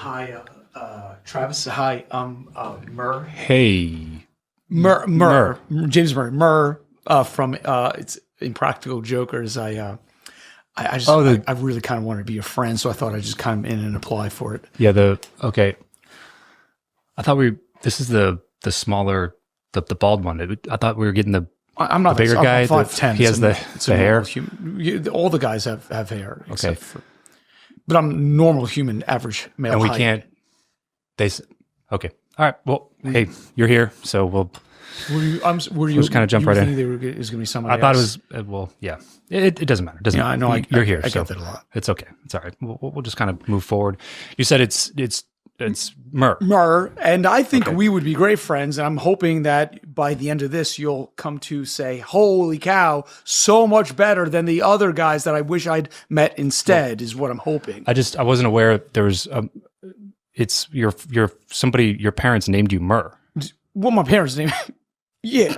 Hi, Travis. Hi, Murr. Hey. Murr. James Murray. Murr from it's Impractical Jokers. I really kind of wanted to be a friend, so I thought I'd just come in and apply for it. Yeah, okay. I thought this is the smaller, the bald one. I thought we were getting I'm not the bigger guy. 5'10". He has the hair. All the guys have hair. Okay. But I'm normal human, average male And we height. can't, okay. All right. Well, hey, you're here, so we'll just kind of jump right in. It was going to be somebody I thought else? it was, well, yeah. It doesn't matter. It doesn't matter. I know. You're here. I so get that a lot. It's okay. It's all right. We'll just kind of move forward. You said it's Murr. Murr, and I think we would be great friends, and I'm hoping that by the end of this, you'll come to say, holy cow, so much better than the other guys that I wish I'd met instead, is what I'm hoping. I wasn't aware there was, it's your parents named you Murr. Well, my parents named yeah,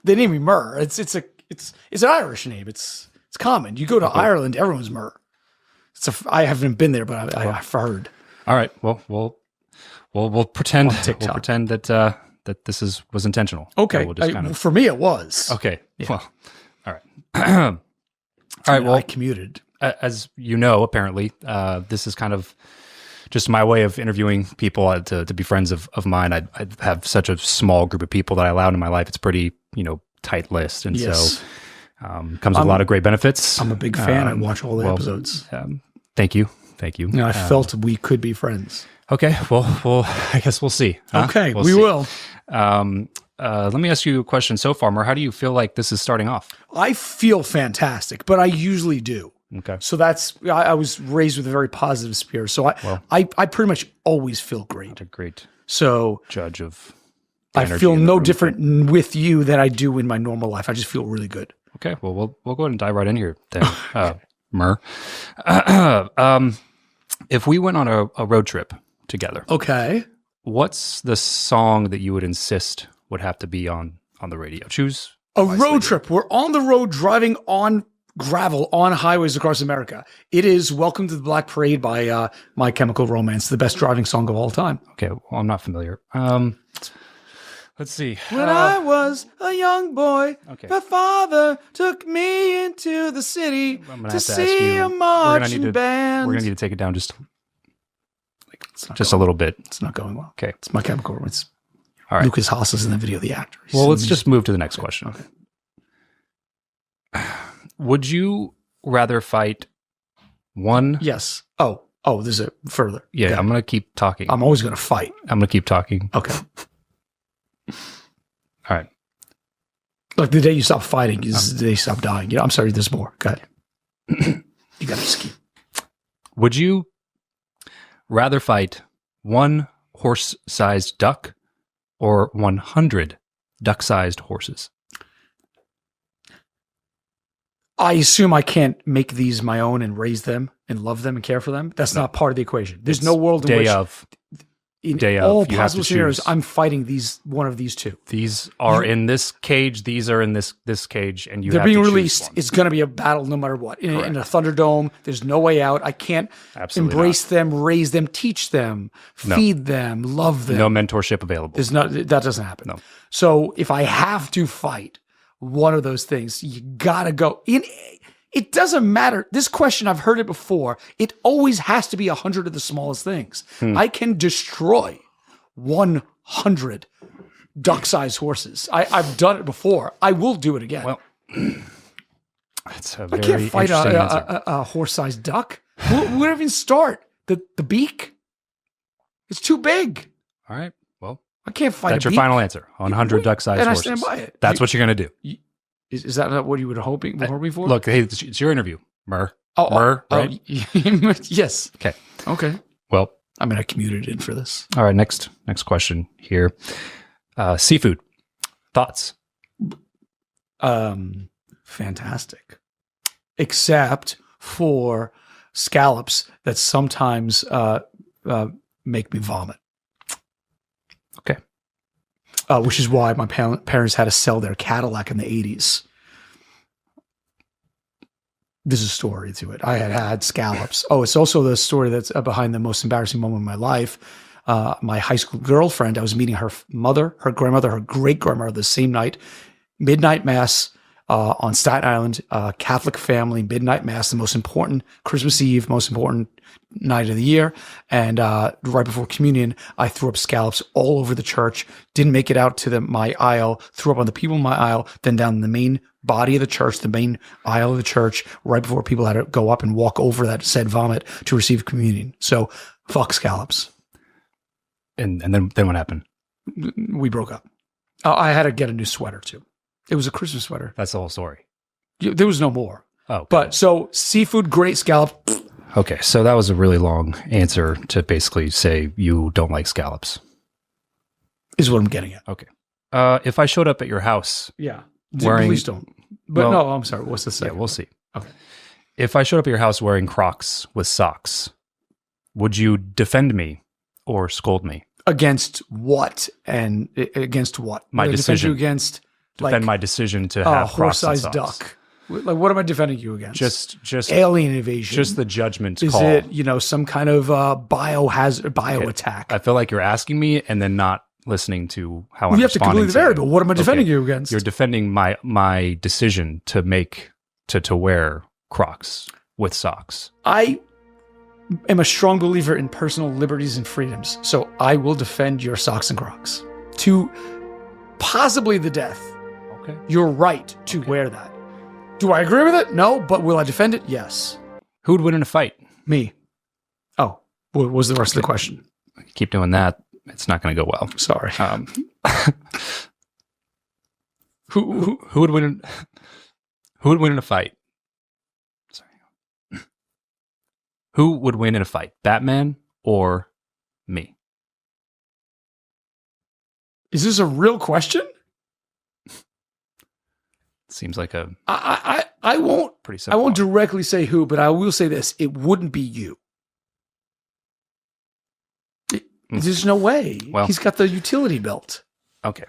they named me Murr. It's an Irish name. It's common. You go to Ireland, everyone's Murr. I haven't been there, but I've heard. All right. Well, we'll pretend that this was intentional. Okay. So we'll just for me, it was. Okay. Yeah. Well, all right. All right. Well, I commuted. As you know, apparently, this is kind of just my way of interviewing people to be friends of mine. I have such a small group of people that I allow in my life. It's pretty, tight list. And so comes with a lot of great benefits. I'm a big fan. I watch all the episodes. Thank you. I felt we could be friends. Okay. Well, I guess we'll see. Huh? Okay. We'll we see. will. Let me ask you a question so far, Murr. How do you feel like this is starting off? I feel fantastic, but I usually do. Okay. So I was raised with a very positive spirit. So I pretty much always feel great. Not a great So judge of I feel no different with you than I do in my normal life. I just feel really good. Okay. Well, we'll go ahead and dive right in here then, Murr. If we went on a road trip together, okay, what's the song that you would insist would have to be on the radio? Choose a road trip. We're on the road driving on gravel on highways across America. It is "Welcome to the Black Parade" by My Chemical Romance, the best driving song of all time. Okay, well, I'm not familiar. Let's see. When I was a young boy, my father took me into the city to see a marching band. We're gonna need to take it down just a little bit. It's not going well. Okay, it's My Chemical Romance. All right. Lucas Haas is in the video, the actor. Well, let's just move to the next question. Okay. Would you rather fight one? Yes. Oh, there's a further. Yeah, I'm going to keep talking. I'm always going to fight. I'm going to keep talking. Okay. All right. Like the day you stop fighting is the day you stop dying. I'm sorry, there's more. Go ahead. You got to ski. Would you rather fight one horse-sized duck or 100 duck-sized horses? I assume I can't make these my own and raise them and love them and care for them. That's not part of the equation. There's no world in which all possible scenarios, I'm fighting one of these two. These are in this cage. These are in this cage, and they're being released. It's going to be a battle no matter what. In a Thunderdome, there's no way out. I can't embrace them, raise them, teach them, feed them, love them. No mentorship available. That doesn't happen. No. So if I have to fight one of those things, you gotta go in. It doesn't matter. This question, I've heard it before. It always has to be 100 of the smallest things. I can destroy 100 duck-sized horses. I've done it before. I will do it again. Well, that's a very I can't fight interesting a horse-sized duck. Where would I even start? The beak? It's too big. All right. Well, I can't fight that's a your beak. final answer. 100 duck-sized horses. And I stand by it. That's what you're going to do. Is that not what you were hoping for? Look, hey, it's your interview, Murr. Murr, right? Yes. Okay. Well, I mean, I commuted in for this. All right. Next question here. Seafood. Thoughts? Fantastic. Except for scallops that sometimes make me vomit. Okay. Which is why my parents had to sell their Cadillac in the 80s. There's a story to it. I had scallops. Oh, it's also the story that's behind the most embarrassing moment of my life. My high school girlfriend, I was meeting her mother, her grandmother, her great-grandmother the same night, midnight mass on Staten Island, Catholic family, midnight mass, the most important Christmas Eve, most important night of the year. And right before communion, I threw up scallops all over the church, didn't make it out to my aisle, threw up on the people in my aisle, then down the main body of the church, the main aisle of the church, right before people had to go up and walk over that said vomit to receive communion. So fuck scallops. And then what happened? We broke up. I had to get a new sweater too. It was a Christmas sweater. That's the whole story. There was no more. Oh, okay. But so seafood, great scallop. Okay, so that was a really long answer to basically say you don't like scallops. Is what I'm getting at. Okay. If I showed up at your house, Yeah. Wearing- Please don't. But Well- no, I'm sorry. What's the second? yeah, we'll see. Okay. If I showed up at your house wearing Crocs with socks, would you defend me or scold me? Against what and against what? My Would I defend decision. you against Defend my decision to have Crocs and horse-sized socks. duck. Like, what am I defending you against? Just alien invasion. just the judgment Is call. it some kind of bio attack? I feel like you're asking me and then not listening to how I'm You have to responding complete the you. variable. What am I defending Okay. you against? You're defending my decision to make to wear Crocs with socks. I am a strong believer in personal liberties and freedoms, so I will defend your socks and Crocs to possibly the death. Okay. You're right to wear that. Do I agree with it? No, but will I defend it? Yes. Who would win in a fight? Me. Oh, what was the rest of the question? Keep doing that. It's not going to go well. Sorry. Who would win? Who would win in a fight? Sorry. Who would win in a fight? Batman or me? Is this a real question? Seems like a I won't pretty I simple. won't directly say who, but I will say this: it wouldn't be you. There's no way. Well- He's got the utility belt. Okay.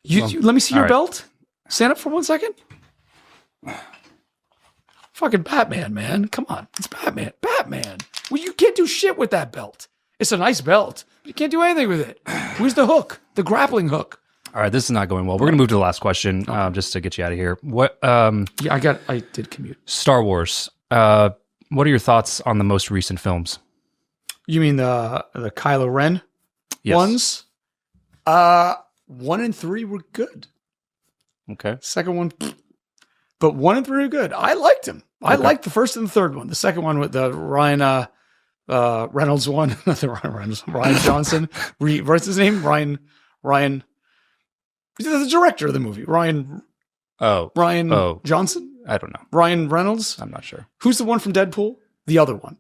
Let me see your all right. belt. Stand up for 1 second. Fucking Batman, man. Come on. It's Batman. Batman. Well, you can't do shit with that belt. It's a nice belt. You can't do anything with it. Where's the hook? The grappling hook. All right. This is not going well. We're going to move to the last question, just to get you out of here. What? Yeah, I did commute. Star Wars. What are your thoughts on the most recent films? You mean the Kylo Ren Yes. ones? 1 and 3 were good. Okay. Second one, but 1 and 3 are good. I liked them. I liked the first and the third one. The second one with the Ryan Reynolds one, not the Ryan Reynolds, Ryan Johnson. What's his name? Ryan. He's the director of the movie. Ryan Johnson. I don't know. Ryan Reynolds. I'm not sure. Who's the one from Deadpool? The other one.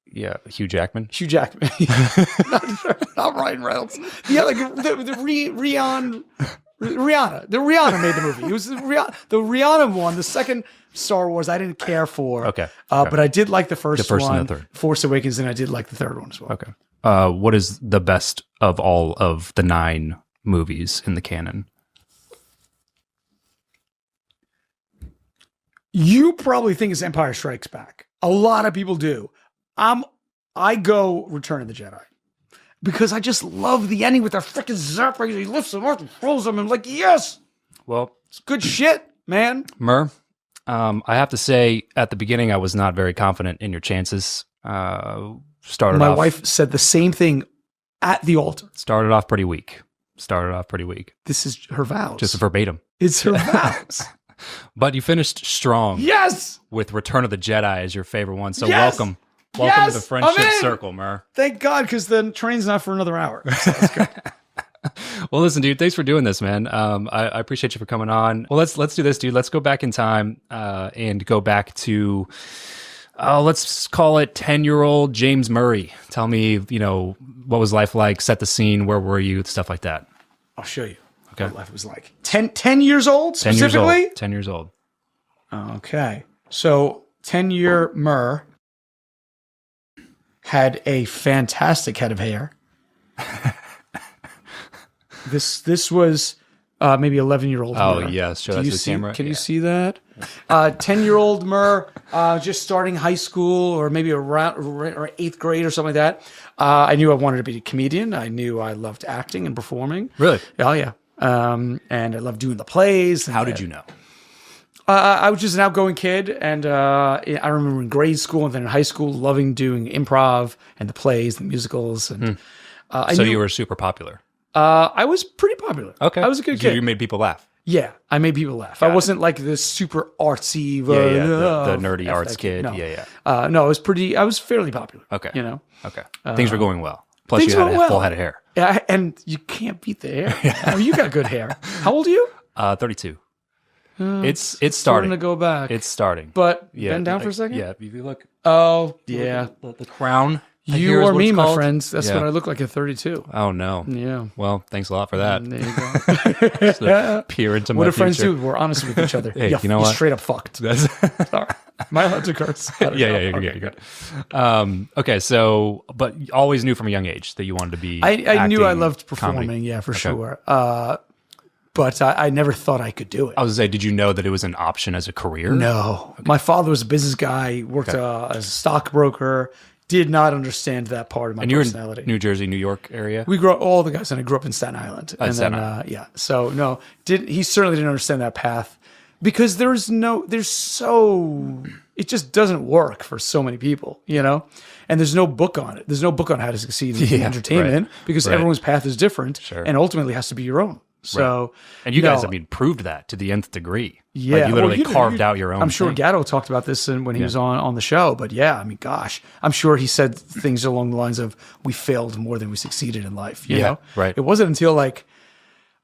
Yeah, Hugh Jackman. Hugh Jackman. not Ryan Reynolds. Yeah, like Rihanna. The Rihanna made the movie. It was the Rihanna one, the second Star Wars I didn't care for. Okay. But I did like the first and one, the third. Force Awakens, and I did like the third one as well. Okay. What is the best of all of the 9 movies in the canon? You probably think it's Empire Strikes Back. A lot of people do. I go Return of the Jedi. Because I just love the ending with that freaking zapper. He lifts them up and throws them. And I'm like, yes, Well, it's good shit, man. Murr, I have to say, at the beginning, I was not very confident in your chances. My wife said the same thing at the altar. Started off pretty weak. This is her vows. Just verbatim. It's her vows. But you finished strong. Yes. With Return of the Jedi as your favorite one. So Yes! welcome. Welcome to the Yes! friendship I'm in! circle, Murr. Thank God, because the train's not for another hour. So that's good. Well, listen, dude, thanks for doing this, man. I appreciate you for coming on. Well, let's do this, dude. Let's go back in time and go back to, let's call it 10-year-old James Murray. Tell me, what was life like? Set the scene. Where were you? Stuff like that. I'll show you Okay. what life was like. 10 years old, 10 years specifically? old. 10 years old. Okay. So 10-year Murr had a fantastic head of hair. This was maybe 11-year-old. Oh, Murr. yes. Show Do that you to the see, camera. Can you Yeah. see that? 10-year-old Murr, just starting high school or maybe around or 8th grade or something like that. I knew I wanted to be a comedian. I knew I loved acting and performing. Really? Oh, yeah. And I loved doing the plays. How did you know? I was just an outgoing kid, and I remember in grade school and then in high school loving doing improv and the plays, the musicals. And So you were super popular. I was pretty popular. Okay. I was a good So kid. you made people laugh. Yeah, I made people laugh. I wasn't like this super artsy, The nerdy arts kid. No. Yeah. No, I was fairly popular. Okay. You know? Okay. Things were going well. Plus things you had went a well. full head of hair. Yeah, and you can't beat the hair. Oh, you got good hair. How old are you? 32. It's Starting starting to go back. It's starting. But Yeah, bend down for a second? Yeah, if you look. Oh, yeah. The crown. I hear You is or what me, it's my called. friends. That's Yeah. what I look like at 32. Oh no. Yeah. Well, thanks a lot for that. There you go. Just to peer into What my do friends future. do? We're honest with each other. Hey, you know you're what? straight up fucked. That's Sorry. Am I allowed to curse? I don't know. yeah, you're good. Okay, so but you always knew from a young age that you wanted to be. I knew I acting, loved performing, comedy. yeah, for sure. But I never thought I could do it. I was gonna say, did you know that it was an option as a career? No. My father was a business guy, worked as a stockbroker, did not understand that part of my And you're personality. in New Jersey, New York area. We grew up, all the guys, and I grew up in Staten Island. And Staten then, Island. yeah. So, no, he certainly didn't understand that path because it just doesn't work for so many people, you know? And there's no book on it. There's no book on how to succeed in entertainment because everyone's path is different and ultimately has to be your own. So, and you guys, I mean, proved that to the nth degree. Yeah, like you literally carved out your own. I'm sure thing. Gatto talked about this when he was on the show, but yeah, I mean, gosh, I'm sure he said things along the lines of "we failed more than we succeeded in life." You know, right. It wasn't until like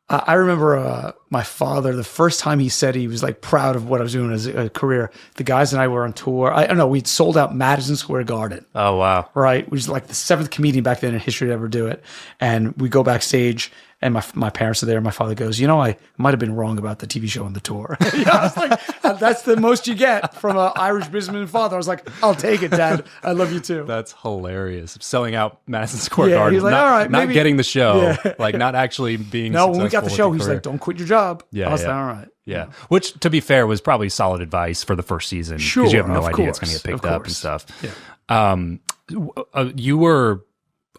I remember my father the first time he said he was like proud of what I was doing as a career. The guys and I were on tour. I don't know. We'd sold out Madison Square Garden. Oh wow! Right, which was like the 7th comedian back then in history to ever do it. And we go backstage. And my parents are there. My father goes, I might have been wrong about the TV show and the tour. I was like, that's the most you get from an Irish businessman father. I was like, I'll take it, Dad. I love you too. That's hilarious. Selling out Madison Square Garden. He's like, not, all right, not maybe. getting the show, like not actually being No, when we got the successful show, with he's career. like, don't quit your job. Yeah, I was yeah. like, all right. Yeah. Which, to be fair, was probably solid advice for the first season. Sure, because you have no of idea it's going course, to get picked of up and course. stuff. Yeah. You were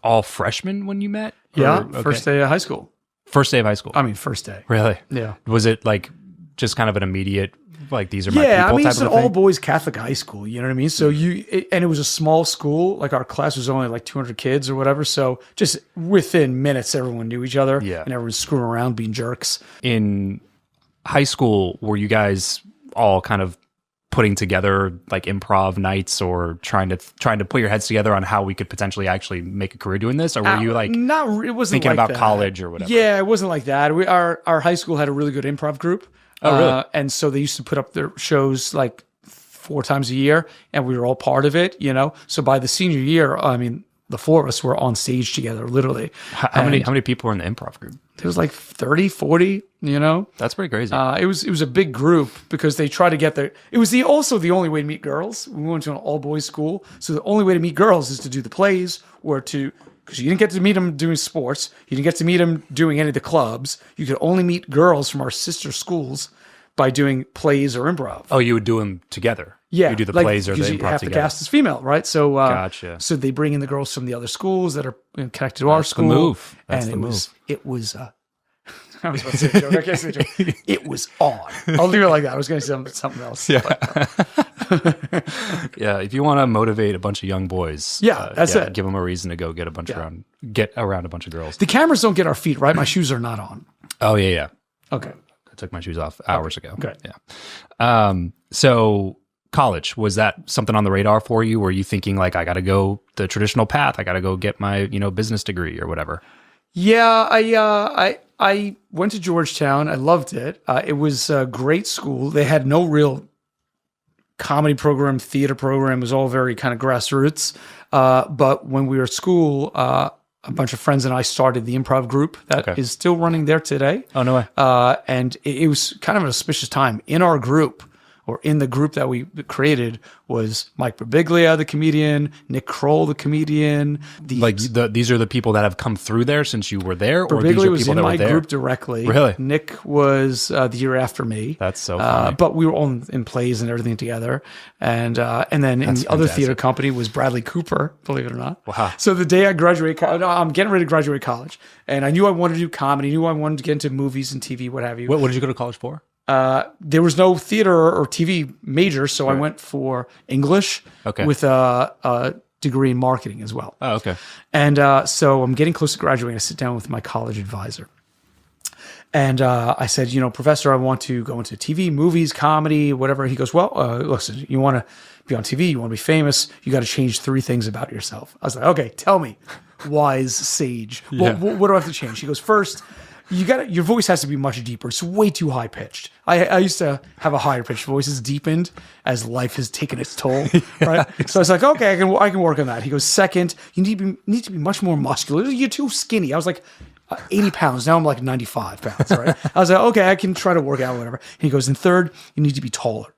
all freshmen when you met? Yeah, Or- first day of high school. First day of high school. I mean, first day. Really? Yeah. Was it like just kind of an immediate, like these are my Yeah, people I mean, type it's an of a thing? all-boys Catholic high school, you know what I mean? So and it was a small school, like our class was only like 200 kids or whatever, so just within minutes, everyone knew each other, Yeah. and everyone was screwing around, being jerks. In high school, were you guys all kind of putting together like improv nights or trying to put your heads together on how we could potentially actually make a career doing this? Or were you like it wasn't thinking like about that. college or whatever? Yeah, it wasn't like that. Our high school had a really good improv group. Oh, really? And so they used to put up their shows like 4 times a year, and we were all part of it, So by the senior year, I mean, the 4 of us were on stage together, literally. How many people were in the improv group? There was like 30, 40, That's pretty crazy. It was a big group because they tried to get there. It was also the only way to meet girls. We went to an all boys school, so the only way to meet girls is to do the plays or because you didn't get to meet them doing sports, you didn't get to meet them doing any of the clubs. You could only meet girls from our sister schools by doing plays or improv. Oh, you would do them together. Yeah, you do the like, plays or the because improv half together. the cast is female, right? So, Gotcha. So they bring in the girls from the other schools that are connected to our That's the school. move. That's and the it was. I was about to say a joke. I can't say a joke. It was on. I'll leave it like that. I was going to say something else. Yeah. Yeah. If you want to motivate a bunch of young boys, that's it. Give them a reason to go get around a bunch of girls. The cameras don't get our feet, right? My shoes are not on. Oh yeah. Okay. I took my shoes off hours ago. Good. Yeah. So college, was that something on the radar for you? Were you thinking like, I got to go the traditional path? I got to go get my, business degree or whatever? Yeah, I went to Georgetown. I loved it. It was a great school. They had no real comedy program, theater program. It was all very kind of grassroots. But when we were at school, a bunch of friends and I started the improv group that is still running there today. Oh, no way. And it was kind of an auspicious time. In our group, or in the group that we created was Mike Birbiglia, the comedian, Nick Kroll, the comedian. These are the people that have come through there since you were there, or these Birbiglia are was people in that my were there? group directly. Really? Nick was the year after me. That's so funny. But we were all in plays and everything together. And then in the other theater company was Bradley Cooper, believe it or not. Wow. So the day I graduated, I'm getting ready to graduate college, and I knew I wanted to do comedy, knew I wanted to get into movies and TV, what have you. What did you go to college for? There was no theater or TV major, so I went for English with a degree in marketing as well. Oh, okay. And so I'm getting close to graduating. I sit down with my college advisor. And I said, Professor, I want to go into TV, movies, comedy, whatever. He goes, well, listen, you want to be on TV, you want to be famous, you got to change 3 things about yourself. I was like, okay, tell me, wise sage. Yeah. What do I have to change? He goes, first, your voice has to be much deeper. It's way too high pitched. I used to have a higher pitched voice. It's deepened as life has taken its toll. Right. So I was like, okay, I can work on that. He goes, second, you need to be much more muscular. You're too skinny. I was like 80 pounds. Now I'm like 95 pounds. Right. I was like, okay, I can try to work out, whatever. And he goes, and third, you need to be taller.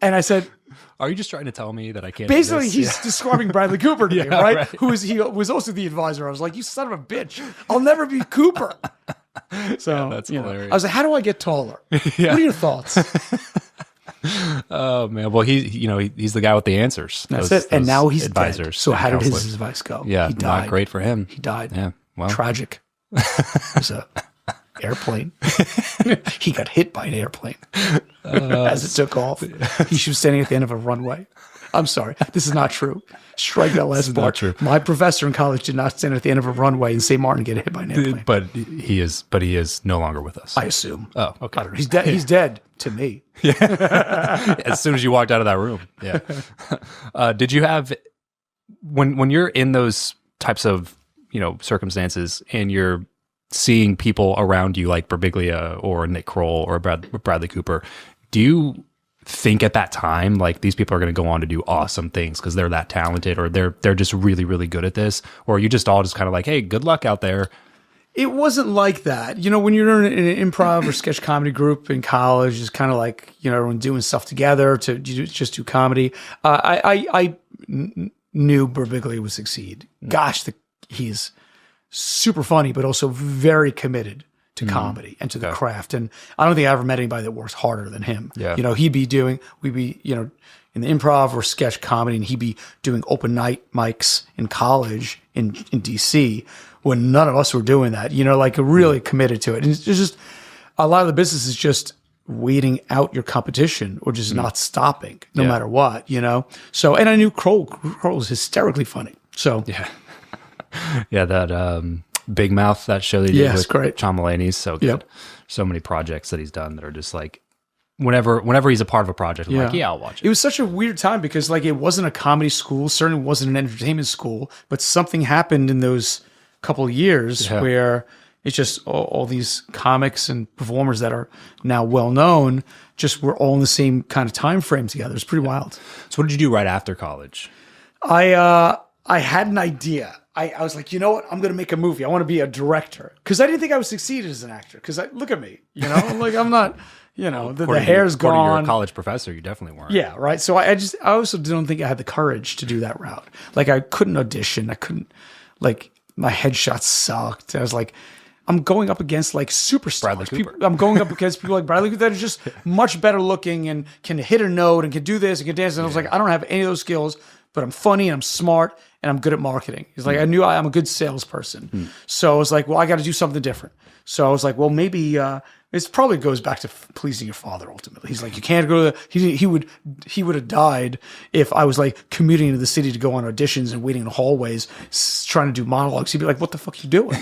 And I said, are you just trying to tell me that I can't? Basically, he's describing Bradley Cooper to me, Yeah, right? right. He was also the advisor. I was like, you son of a bitch. I'll never be Cooper. So that's hilarious. I was like, how do I get taller? What are your thoughts? Oh man, well he's the guy with the answers. That's it. And now he's advisors. Dead. So how did counselors. his advice go? Yeah, he died. not great for him. He died. Yeah, well, tragic. It was a airplane. He got hit by an airplane as it took off. He was standing at the end of a runway. I'm sorry, this is not true. Strike that last part. Not true. My professor in college did not stand at the end of a runway in St. Martin and get hit by an airplane. But he is no longer with us. I assume. Oh, okay. I don't know. He's dead. He's dead to me. As soon as you walked out of that room. Yeah. Did you have when you're in those types of circumstances and you're seeing people around you like Birbiglia or Nick Kroll or Bradley Cooper, do you think at that time like these people are going to go on to do awesome things because they're that talented or they're just really, really good at this? Or are you just all just kind of like, hey, good luck out there? It wasn't like that. When you're in an improv or sketch comedy group in college, it's kind of like, everyone doing stuff together to just do comedy. I knew Birbiglia would succeed. Gosh, he's super funny, but also very committed to comedy and to the craft. And I don't think I ever met anybody that works harder than him. Yeah. We'd be in the improv or sketch comedy, and he'd be doing open night mics in college in DC when none of us were doing that, really committed to it. And it's just a lot of the business is just waiting out your competition or just not stopping no matter what, So, and I knew Kroll was hysterically funny. So, yeah, that Big Mouth, that show they did with great. John Mulaney's so good. Yep. So many projects that he's done that are just like, whenever he's a part of a project, I'm like, I'll watch it. It was such a weird time because it wasn't a comedy school, certainly wasn't an entertainment school, but something happened in those couple of years where it's just all these comics and performers that are now well known just were all in the same kind of time frame together. It's pretty wild. So what did you do right after college? I had an idea. I was like, you know what? I'm going to make a movie. I want to be a director because I didn't think I would succeed as an actor. Because look at me, I'm not, the hair's gone. According to your college professor, you definitely weren't. Yeah, right. So I also don't think I had the courage to do that route. I couldn't audition. I couldn't, my headshots sucked. I was like, I'm going up against superstars. I'm going up against people like Bradley Cooper that are just much better looking and can hit a note and can do this and can dance. And I was like, I don't have any of those skills, but I'm funny and I'm smart and I'm good at marketing. He's like, I knew I'm a good salesperson. So I was like, well, I got to do something different. So I was like, well, maybe it probably goes back to pleasing your father ultimately. He's like, you can't go to he would have died if I was commuting into the city to go on auditions and waiting in hallways trying to do monologues. He'd be like, what the fuck are you doing?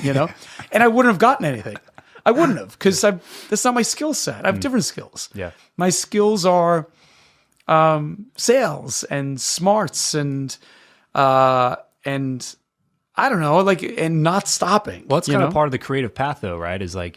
And I wouldn't have gotten anything. I wouldn't have because that's not my skill set. I have different skills. Yeah. My skills are sales and smarts and I don't know, and not stopping. Well, it's kind of part of the creative path, though, right? Is I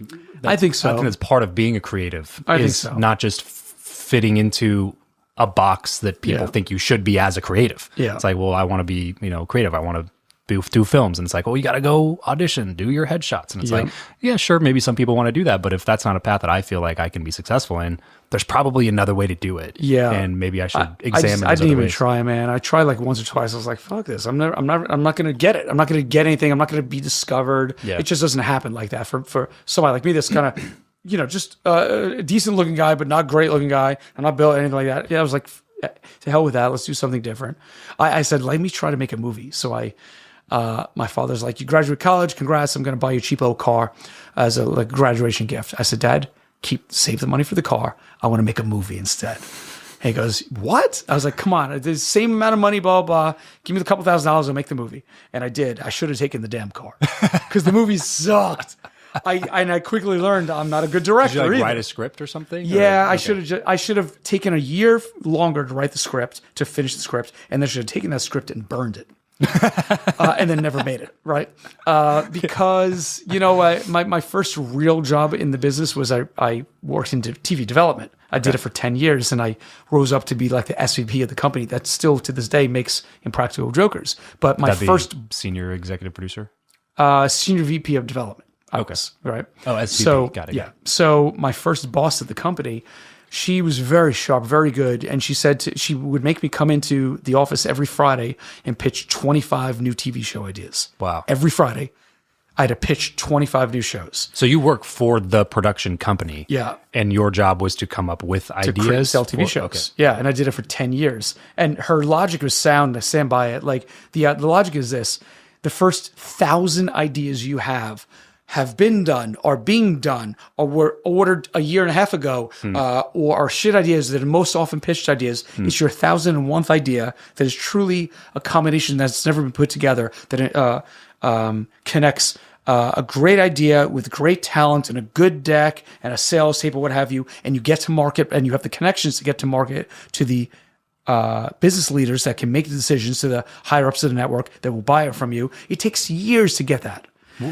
think so. I think it's part of being a creative. I think so. Not just fitting into a box that people think you should be as a creative. Yeah. It's like, well, I want to be, creative. I want to do films, and it's like, well, you got to go audition, do your headshots, and it's like, yeah, sure, maybe some people want to do that, but if that's not a path that I feel like I can be successful in, there's probably another way to do it. Yeah, and maybe I should examine. I didn't even ways. try, man. I tried like once or twice. I was like, fuck this. I'm not going to get it. I'm not going to get anything. I'm not going to be discovered. Yeah. It just doesn't happen like that for somebody like me. That's kind of, you know, just a decent looking guy, but not great looking guy. I'm not built anything like that. Yeah, I was like, to hell with that. Let's do something different. I said, let me try to make a movie. So my father's like, you graduate college, congrats. I'm going to buy you a cheap little car as a like graduation gift. I said, Dad, save the money for the car. I want to make a movie instead. And he goes, what? I was like, come on, it's the same amount of money, blah, blah, blah. Give me the couple $1,000s, I'll make the movie. And I did. I should have taken the damn car because the movie sucked. I quickly learned I'm not a good director. Did you either. Write a script or something? Yeah, or, I should have taken a year longer to write the script, to finish the script, and then should have taken that script and burned it. And then never made it, right? Because, you know, my first real job in the business was I worked into TV development. I did it for 10 years, and I rose up to be like the SVP of the company that still to this day makes Impractical Jokers. But my first senior executive producer? Senior VP of development. Okay. Right. Oh, SVP. So, got it. Yeah. So my first boss at the company, she was very sharp, very good. And she said she would make me come into the office every Friday and pitch 25 new TV show ideas. Wow. Every Friday, I had to pitch 25 new shows. So you work for the production company. Yeah. And your job was to come up with ideas? Sell TV shows. Okay. Yeah. And I did it for 10 years. And her logic was sound. I stand by it. Like the logic is this. The first 1,000 ideas you have been done, are being done, or were ordered a year and a half ago, or are shit ideas that are most often pitched ideas. It's your 1,001th idea that is truly a combination that's never been put together, that connects a great idea with great talent and a good deck and a sales tape or what have you, and you get to market, and you have the connections to get to market to the business leaders that can make the decisions, to the higher ups of the network that will buy it from you. It takes years to get that.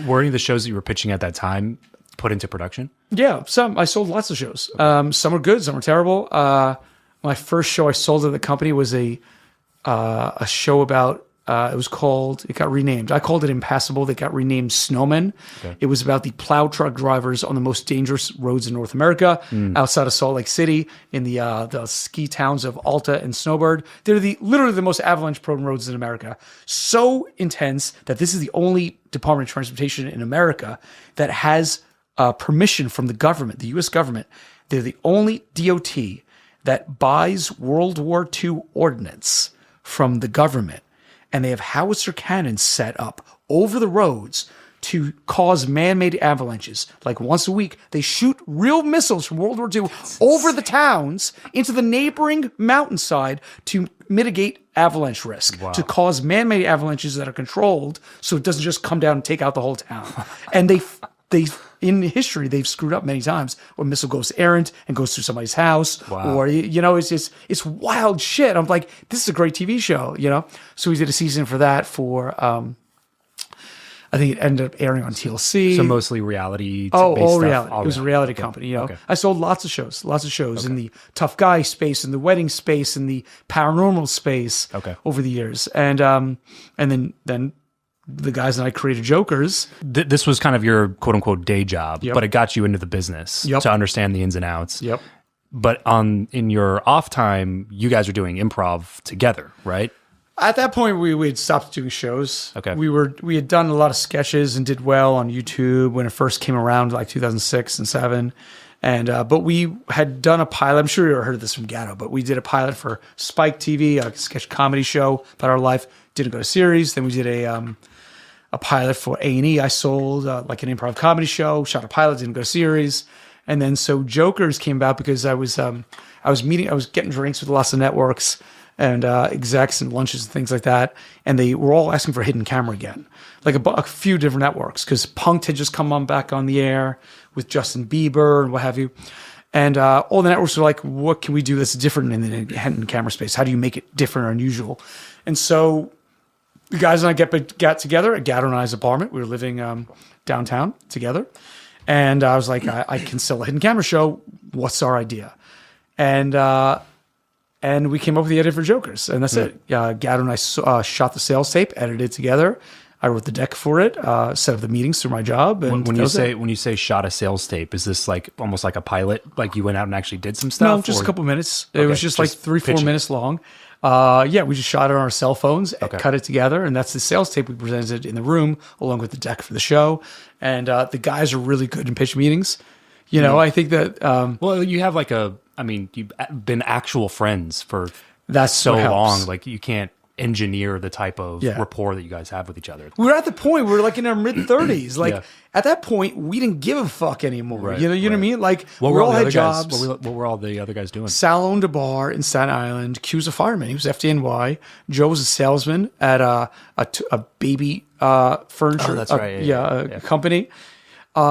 Were any of the shows that you were pitching at that time put into production? Yeah, some. I sold lots of shows. Some were good, some were terrible. My first show I sold at the company was a show about, it got renamed. I called it Impassable. They got renamed Snowmen. Okay. It was about the plow truck drivers on the most dangerous roads in North America, outside of Salt Lake City, in the ski towns of Alta and Snowbird. They're literally the most avalanche-prone roads in America. So intense that this is the only Department of Transportation in America that has permission from the government, the U.S. government. They're the only DOT that buys World War II ordnance from the government. And they have howitzer cannons set up over the roads to cause man-made avalanches. Like once a week, they shoot real missiles from World War II over the towns into the neighboring mountainside to mitigate avalanche risk, to cause man-made avalanches that are controlled so it doesn't just come down and take out the whole town. And they in history, they've screwed up many times where a missile goes errant and goes through somebody's house, or, you know, it's wild shit. I'm like, this is a great TV show, you know? So we did a season for that for, I think it ended up airing on TLC. So mostly reality. All reality. It was a reality company, you know? Okay. I sold lots of shows in the tough guy space, in the wedding space, in the paranormal space over the years. And then the guys and I created Jokers. This was kind of your quote unquote day job, but it got you into the business to understand the ins and outs. Yep. But in your off time, you guys are doing improv together, right? At that point, we had stopped doing shows. Okay. We had done a lot of sketches and did well on YouTube when it first came around, like 2006 and 2007. And but we had done a pilot. I'm sure you heard of this from Gatto, but we did a pilot for Spike TV, a sketch comedy show about our life. Didn't go to series. Then we did a pilot for A&E. I sold like an improv comedy show. Shot a pilot. Didn't go to series. And then so Jokers came about because I was getting drinks with lots of networks and execs and lunches and things like that. And they were all asking for a hidden camera again, like a few different networks, because Punk'd had just come back on the air with Justin Bieber and what have you. And all the networks were like, what can we do that's different in the hidden camera space? How do you make it different or unusual? And so the guys and I got together at Gatto and I's apartment. We were living downtown together. And I was like, I can sell a hidden camera show. What's our idea? And we came up with the idea for Jokers. And that's it. Gatto and I shot the sales tape, edited it together. I wrote the deck for it, set up the meetings through my job. And when you say shot a sales tape, is this like almost like a pilot? Like you went out and actually did some No, stuff? just a couple minutes. It Okay, was just like 3-4 pitching. minutes long. Yeah, we just shot it on our cell phones, cut it together, and that's the sales tape we presented in the room along with the deck for the show. And the guys are really good in pitch meetings. You know, I think that Well, you have like you've been actual friends for that's so what helps. long. Like you can't engineer the type of rapport that you guys have with each other. We're at the point where we're like in our mid-30s. Like Yeah. at that point, we didn't give a fuck anymore. Right, You know what I mean? Like What we were all all the had other guys? jobs. What were all the other guys doing? Sal owned a bar in Staten Island. Q was a fireman. He was FDNY. Joe was a salesman at a baby furniture. Oh, that's right. A company.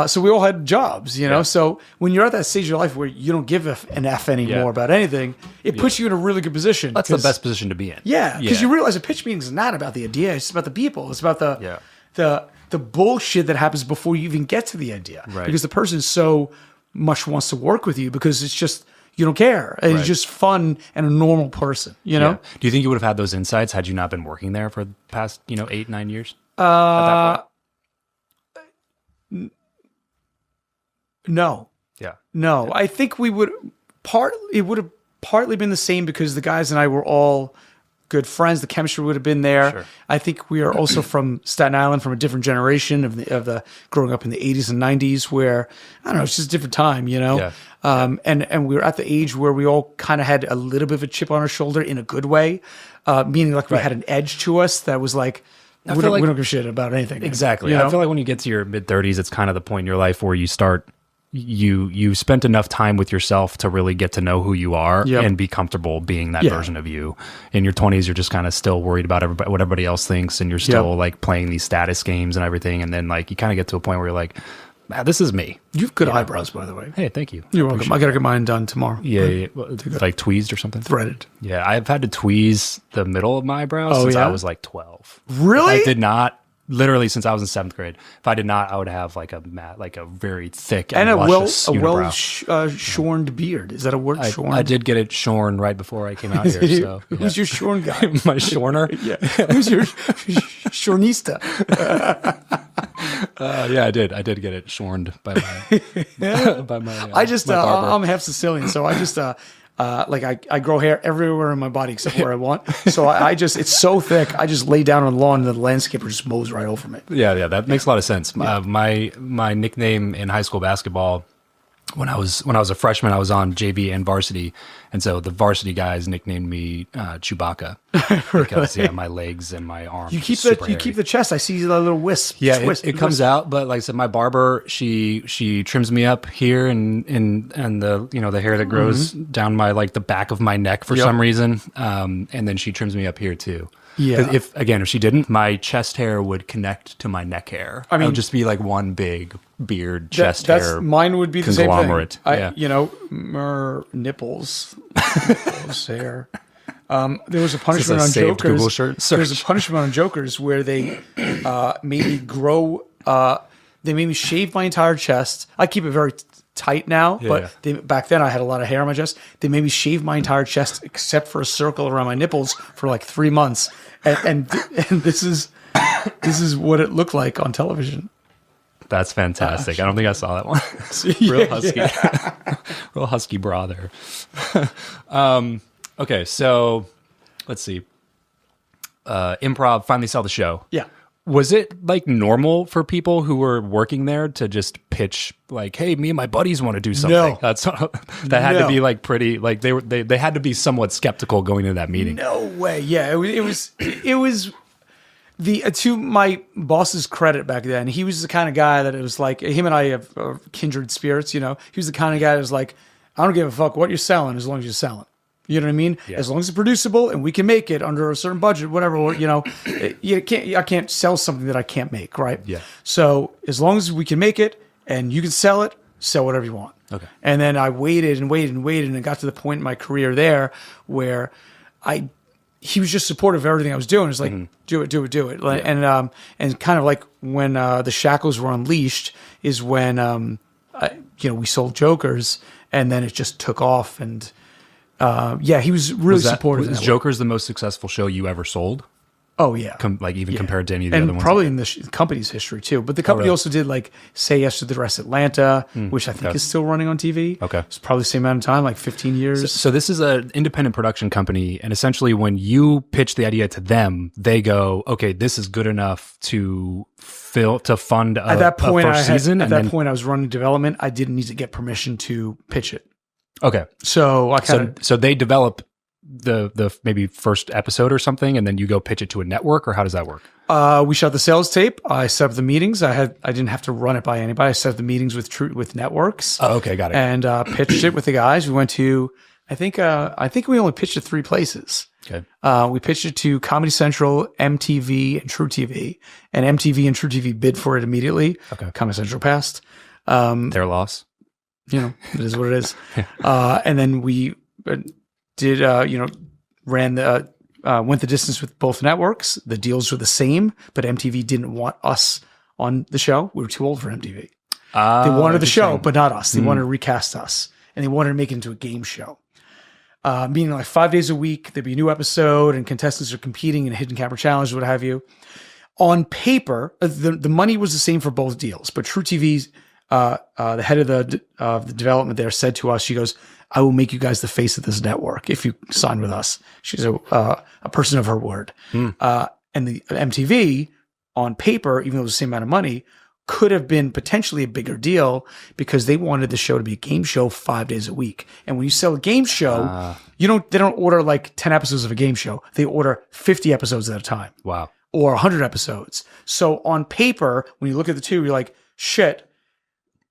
So we all had jobs, you know. Yeah. So when you're at that stage of your life where you don't give an F anymore Yeah. about anything, it puts you in a really good position. That's the best position to be in. Yeah, because you realize a pitch meeting is not about the idea; it's about the people. It's about the bullshit that happens before you even get to the idea. Right. Because the person so much wants to work with you because it's just you don't care. And Right. It's just fun and a normal person. You know. Yeah. Do you think you would have had those insights had you not been working there for the past 8-9 years? At that point? No. Yeah. No, I think it would have partly been the same because the guys and I were all good friends. The chemistry would have been there. Sure. I think we are also from Staten Island, from a different generation of the growing up in the 80s and 90s where, I don't know, it's just a different time, you know? Yeah. And we were at the age where we all kind of had a little bit of a chip on our shoulder in a good way, meaning like we had an edge to us that was like, we don't give a shit about anything. Exactly. You know? I feel like when you get to your mid-30s, it's kind of the point in your life where you start you spent enough time with yourself to really get to know who you are and be comfortable being that version of you. In your 20s, you're just kind of still worried about what everybody else thinks, and you're still like playing these status games and everything. And then like you kind of get to a point where you're like, this is me. You have good eyebrows, by the way. Hey, thank you. You're welcome. I got to get mine done tomorrow. Yeah. Like tweezed or something? Threaded. Yeah, I've had to tweeze the middle of my eyebrows since I was like 12. Really? I did not. Literally since I was in 7th grade. If I did not, I would have like a very thick and a luscious well unibrow. shorn beard. Is that a word? Shorn. I did get it shorn right before I came out here. So Who's your shorn guy? my shorner? Yeah. Who's your shornista? Yeah, I did. I did get it shorned by my by my. I just my barber. I'm half Sicilian, so I just I grow hair everywhere in my body except where I want. So I just it's so thick. I just lay down on the lawn and the landscaper just mows right over me. Yeah, that makes a lot of sense. My nickname in high school basketball, when I was a freshman, I was on JV and varsity, and so the varsity guys nicknamed me Chewbacca because my legs and my arms. You keep the chest. I see that little wisp. Yeah, twist, it comes out, but like I said, my barber she trims me up here and the the hair that grows down my the back of my neck for some reason, and then she trims me up here too. Yeah. If she didn't, my chest hair would connect to my neck hair. I mean, it would just be like one big beard chest hair. Mine would be the same conglomerate. thing. Murr nipples hair. There was a punishment on saved Jokers. Google shirt There was a punishment on Jokers where they made me grow. They made me shave my entire chest. I keep it very tight now, but back then I had a lot of hair on my chest. They made me shave my entire chest except for a circle around my nipples for like 3 months, and this is what it looked like on television. That's fantastic. I don't think I saw that one. Real husky, real husky bra there. Okay, so let's see. Improv finally saw the show. Yeah. Was it like normal for people who were working there to just pitch like, "Hey, me and my buddies want to do something"? No. That had to be like pretty like they had to be somewhat skeptical going into that meeting. No way. Yeah, it was the to my boss's credit back then. He was the kind of guy that it was like him and I have kindred spirits. You know, he was the kind of guy that was like, I don't give a fuck what you're selling as long as you're selling. You know what I mean? Yeah. As long as it's producible and we can make it under a certain budget, whatever. I can't sell something that I can't make, right? Yeah. So as long as we can make it and you can sell it, sell whatever you want. Okay. And then I waited and it got to the point in my career there where he was just supportive of everything I was doing. It's like, do it. Like, and kind of like when the shackles were unleashed is when we sold Jokers, and then it just took off. And he was really supportive. Was Jokers the most successful show you ever sold? Oh yeah, compared to any of the other ones. And probably in the company's history too. But the company also did like Say Yes to the Rest Atlanta, which I think is still running on TV. Okay. It's probably the same amount of time, like 15 years. So this is an independent production company. And essentially when you pitch the idea to them, they go, okay, this is good enough to fund at that point, first season. At that point, I was running development. I didn't need to get permission to pitch it. Okay. So I kind of... So they develop the maybe first episode or something, and then you go pitch it to a network, or how does that work? We shot the sales tape. I set up the meetings. I didn't have to run it by anybody. I set up the meetings with networks. Oh, okay, got it. And pitched it with the guys. We went to I think we only pitched it 3 places. Okay. We pitched it to Comedy Central, MTV, and TrueTV. And MTV and TrueTV bid for it immediately. Okay. Comedy Central passed. Their loss. You know, it is what it is. And then we did went the distance with both networks. The deals were the same, but MTV didn't want us on the show. We were too old for MTV. They wanted the show, but not us. They wanted to recast us, and they wanted to make it into a game show. Meaning like 5 days a week, there'd be a new episode, and contestants are competing in a hidden camera challenge, what have you. On paper, the money was the same for both deals, but TrueTV's the head of the development there said to us, she goes, "I will make you guys the face of this network if you sign with us." She's a person of her word. And the MTV on paper, even though it was the same amount of money, could have been potentially a bigger deal because they wanted the show to be a game show 5 days a week. And when you sell a game show, they don't order like 10 episodes of a game show. They order 50 episodes at a time. Wow. Or 100 episodes. So on paper, when you look at the two, you're like, shit.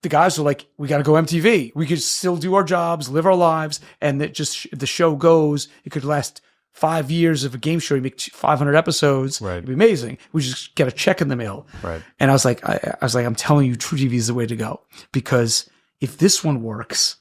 The guys are like, we got to go MTV. We could still do our jobs, live our lives, and that just the show goes. It could last 5 years of a game show. You make 500 episodes. Right. It'd be amazing. We just get a check in the mail. Right. And I was like, I'm telling you, TrueTV is the way to go, because if this one works,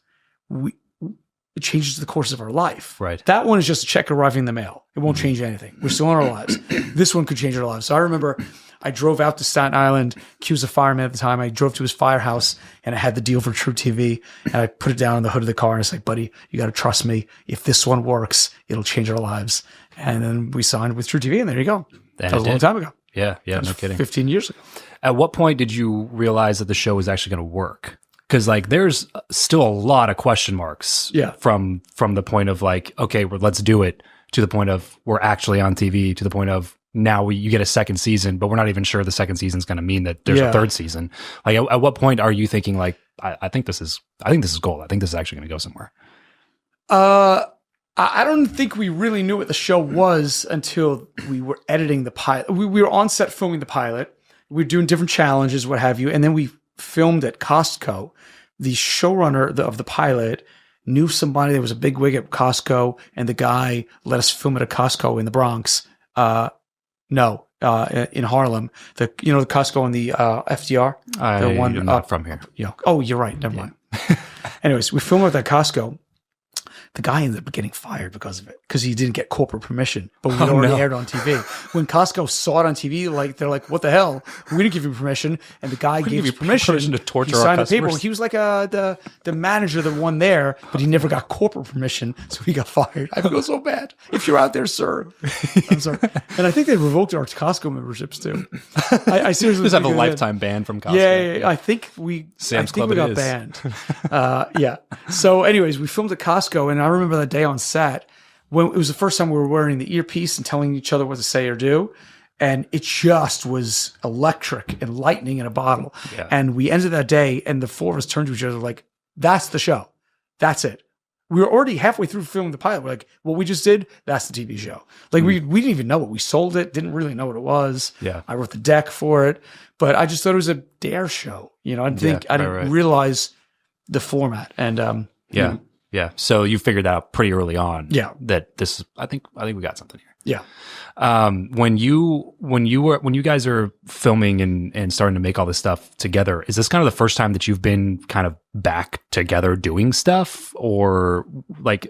it changes the course of our life. Right. That one is just a check arriving in the mail. It won't change anything. We're still in our lives. This one could change our lives. So I remember I drove out to Staten Island. Q was a fireman at the time. I drove to his firehouse and I had the deal for TrueTV, and I put it down on the hood of the car and it's like, buddy, you got to trust me. If this one works, it'll change our lives. And then we signed with TrueTV, and there you go. That was a long time ago. Yeah, no kidding. 15 years ago. At what point did you realize that the show was actually going to work? Because like there's still a lot of question marks from the point of like, okay, well, let's do it, to the point of we're actually on TV, to the point of now you get a second season, but we're not even sure the second season is going to mean that there's a third season. Like at what point are you thinking like, I think this is gold. I think this is actually going to go somewhere. I don't think we really knew what the show was until we were editing the pilot. We were on set filming the pilot. We were doing different challenges, what have you. And then we filmed at Costco. The showrunner of the pilot knew somebody that was a big wig at Costco, and the guy let us film it at Costco in the Bronx. In Harlem. The Costco and the FDR. I'm not from here. Oh, you're right. Never mind. Anyways, we filmed it at Costco. The guy ended up getting fired because of it, because he didn't get corporate permission. But we already aired on TV. When Costco saw it on TV, they're like, "What the hell? We didn't give you permission." And the guy gave you permission to torture he signed our the paper. customers. He was like the manager, the one there, but he never got corporate permission, so he got fired. I feel so bad. If you're out there, sir, I'm sorry. And I think they revoked our Costco memberships too. I seriously just have a lifetime ban from Costco. Yeah. I think we Club got banned. So, anyways, we filmed at Costco, and I remember that day on set when it was the first time we were wearing the earpiece and telling each other what to say or do. And it just was electric and lightning in a bottle. Yeah. And we ended that day, and the four of us turned to each other like, that's the show. That's it. We were already halfway through filming the pilot. We're like, what we just did, that's the TV show. Like we didn't even know what we sold it. Didn't really know what it was. Yeah. I wrote the deck for it, but I just thought it was a dare show. I didn't realize the format. And, Yeah. So you figured that out pretty early on. Yeah. That this is, I think we got something here. Yeah. When you guys are filming and starting to make all this stuff together, is this kind of the first time that you've been kind of back together doing stuff, or like,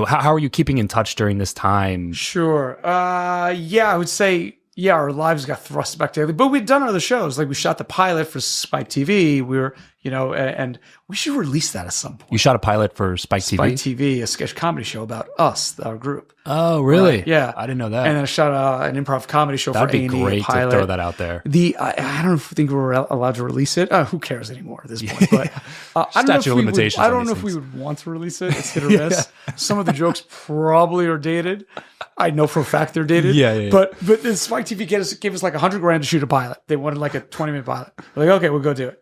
how are you keeping in touch during this time? Sure. I would say, our lives got thrust back together, but we'd done other shows. Like we shot the pilot for Spike TV. We were, and we should release that at some point. You shot a pilot for Spike TV? Spike TV, a sketch comedy show about us, our group. Oh, really? Yeah. I didn't know that. And then I shot an improv comedy show That'd for be A&E, great pilot. to throw that out there. I don't think we're allowed to release it. Who cares anymore at this point? But I don't know if I don't know if we would want to release it. It's hit or miss. Some of the jokes probably are dated. I know for a fact they're dated. Yeah. But then Spike TV gave us like $100,000 to shoot a pilot. They wanted like a 20-minute pilot. We're like, okay, we'll go do it.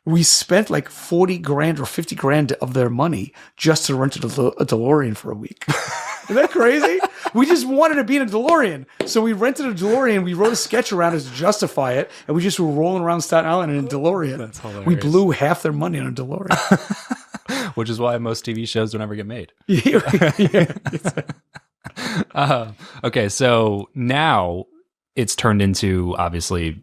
We spent like $40,000 or $50,000 of their money just to rent a DeLorean for a week. Isn't that crazy? We just wanted to be in a DeLorean. So we rented a DeLorean. We wrote a sketch around it to justify it. And we just were rolling around Staten Island in a DeLorean. That's hilarious. We blew half their money on a DeLorean. Which is why most TV shows don't ever get made. Okay, so now it's turned into, obviously,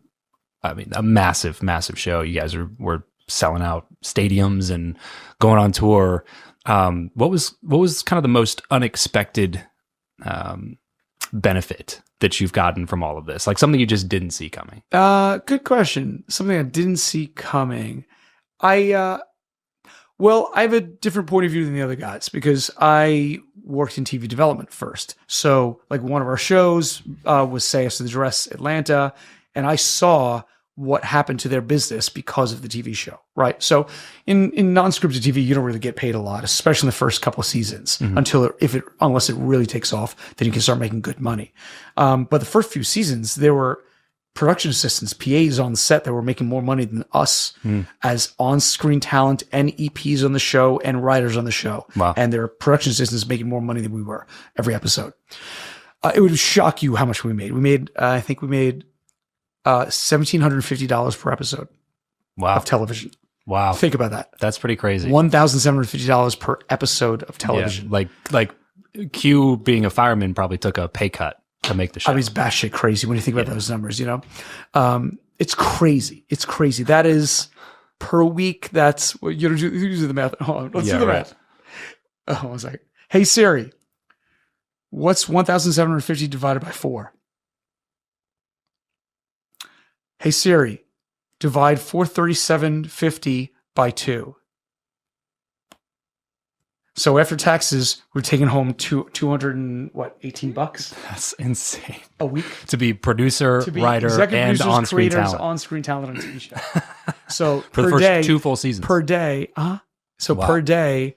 a massive, massive show. You guys were selling out stadiums and going on tour. What was kind of the most unexpected benefit that you've gotten from all of this? Like something you just didn't see coming? Good question. Something I didn't see coming. I have a different point of view than the other guys because I worked in TV development first. So like one of our shows was Say Yes to the Dress Atlanta, and I saw what happened to their business because of the TV show, right? So in non-scripted TV, you don't really get paid a lot, especially in the first couple of seasons unless it really takes off, then you can start making good money. But the first few seasons, there were production assistants, PAs on the set that were making more money than us as on-screen talent and EPs on the show and writers on the show. Wow. And their production assistants making more money than we were every episode. It would shock you how much we made. I think we made $1,750 per episode of television. Wow. Think about that. That's pretty crazy. $1,750 per episode of television. Yeah, like Q being a fireman probably took a pay cut to make the show. It's batshit crazy when you think about those numbers, It's crazy. It's crazy. That is per week. That's what you do the math. Hold on. Let's do the math. Oh, I was like, hey Siri, what's 1,750 divided by 4? Hey Siri, divide 437.50 by 2. So after taxes, we're taking home $218. That's insane. A week to be producer, writer, and on-screen talent. On-screen talent on a TV show. So for the first 2 full seasons. Per day, per day.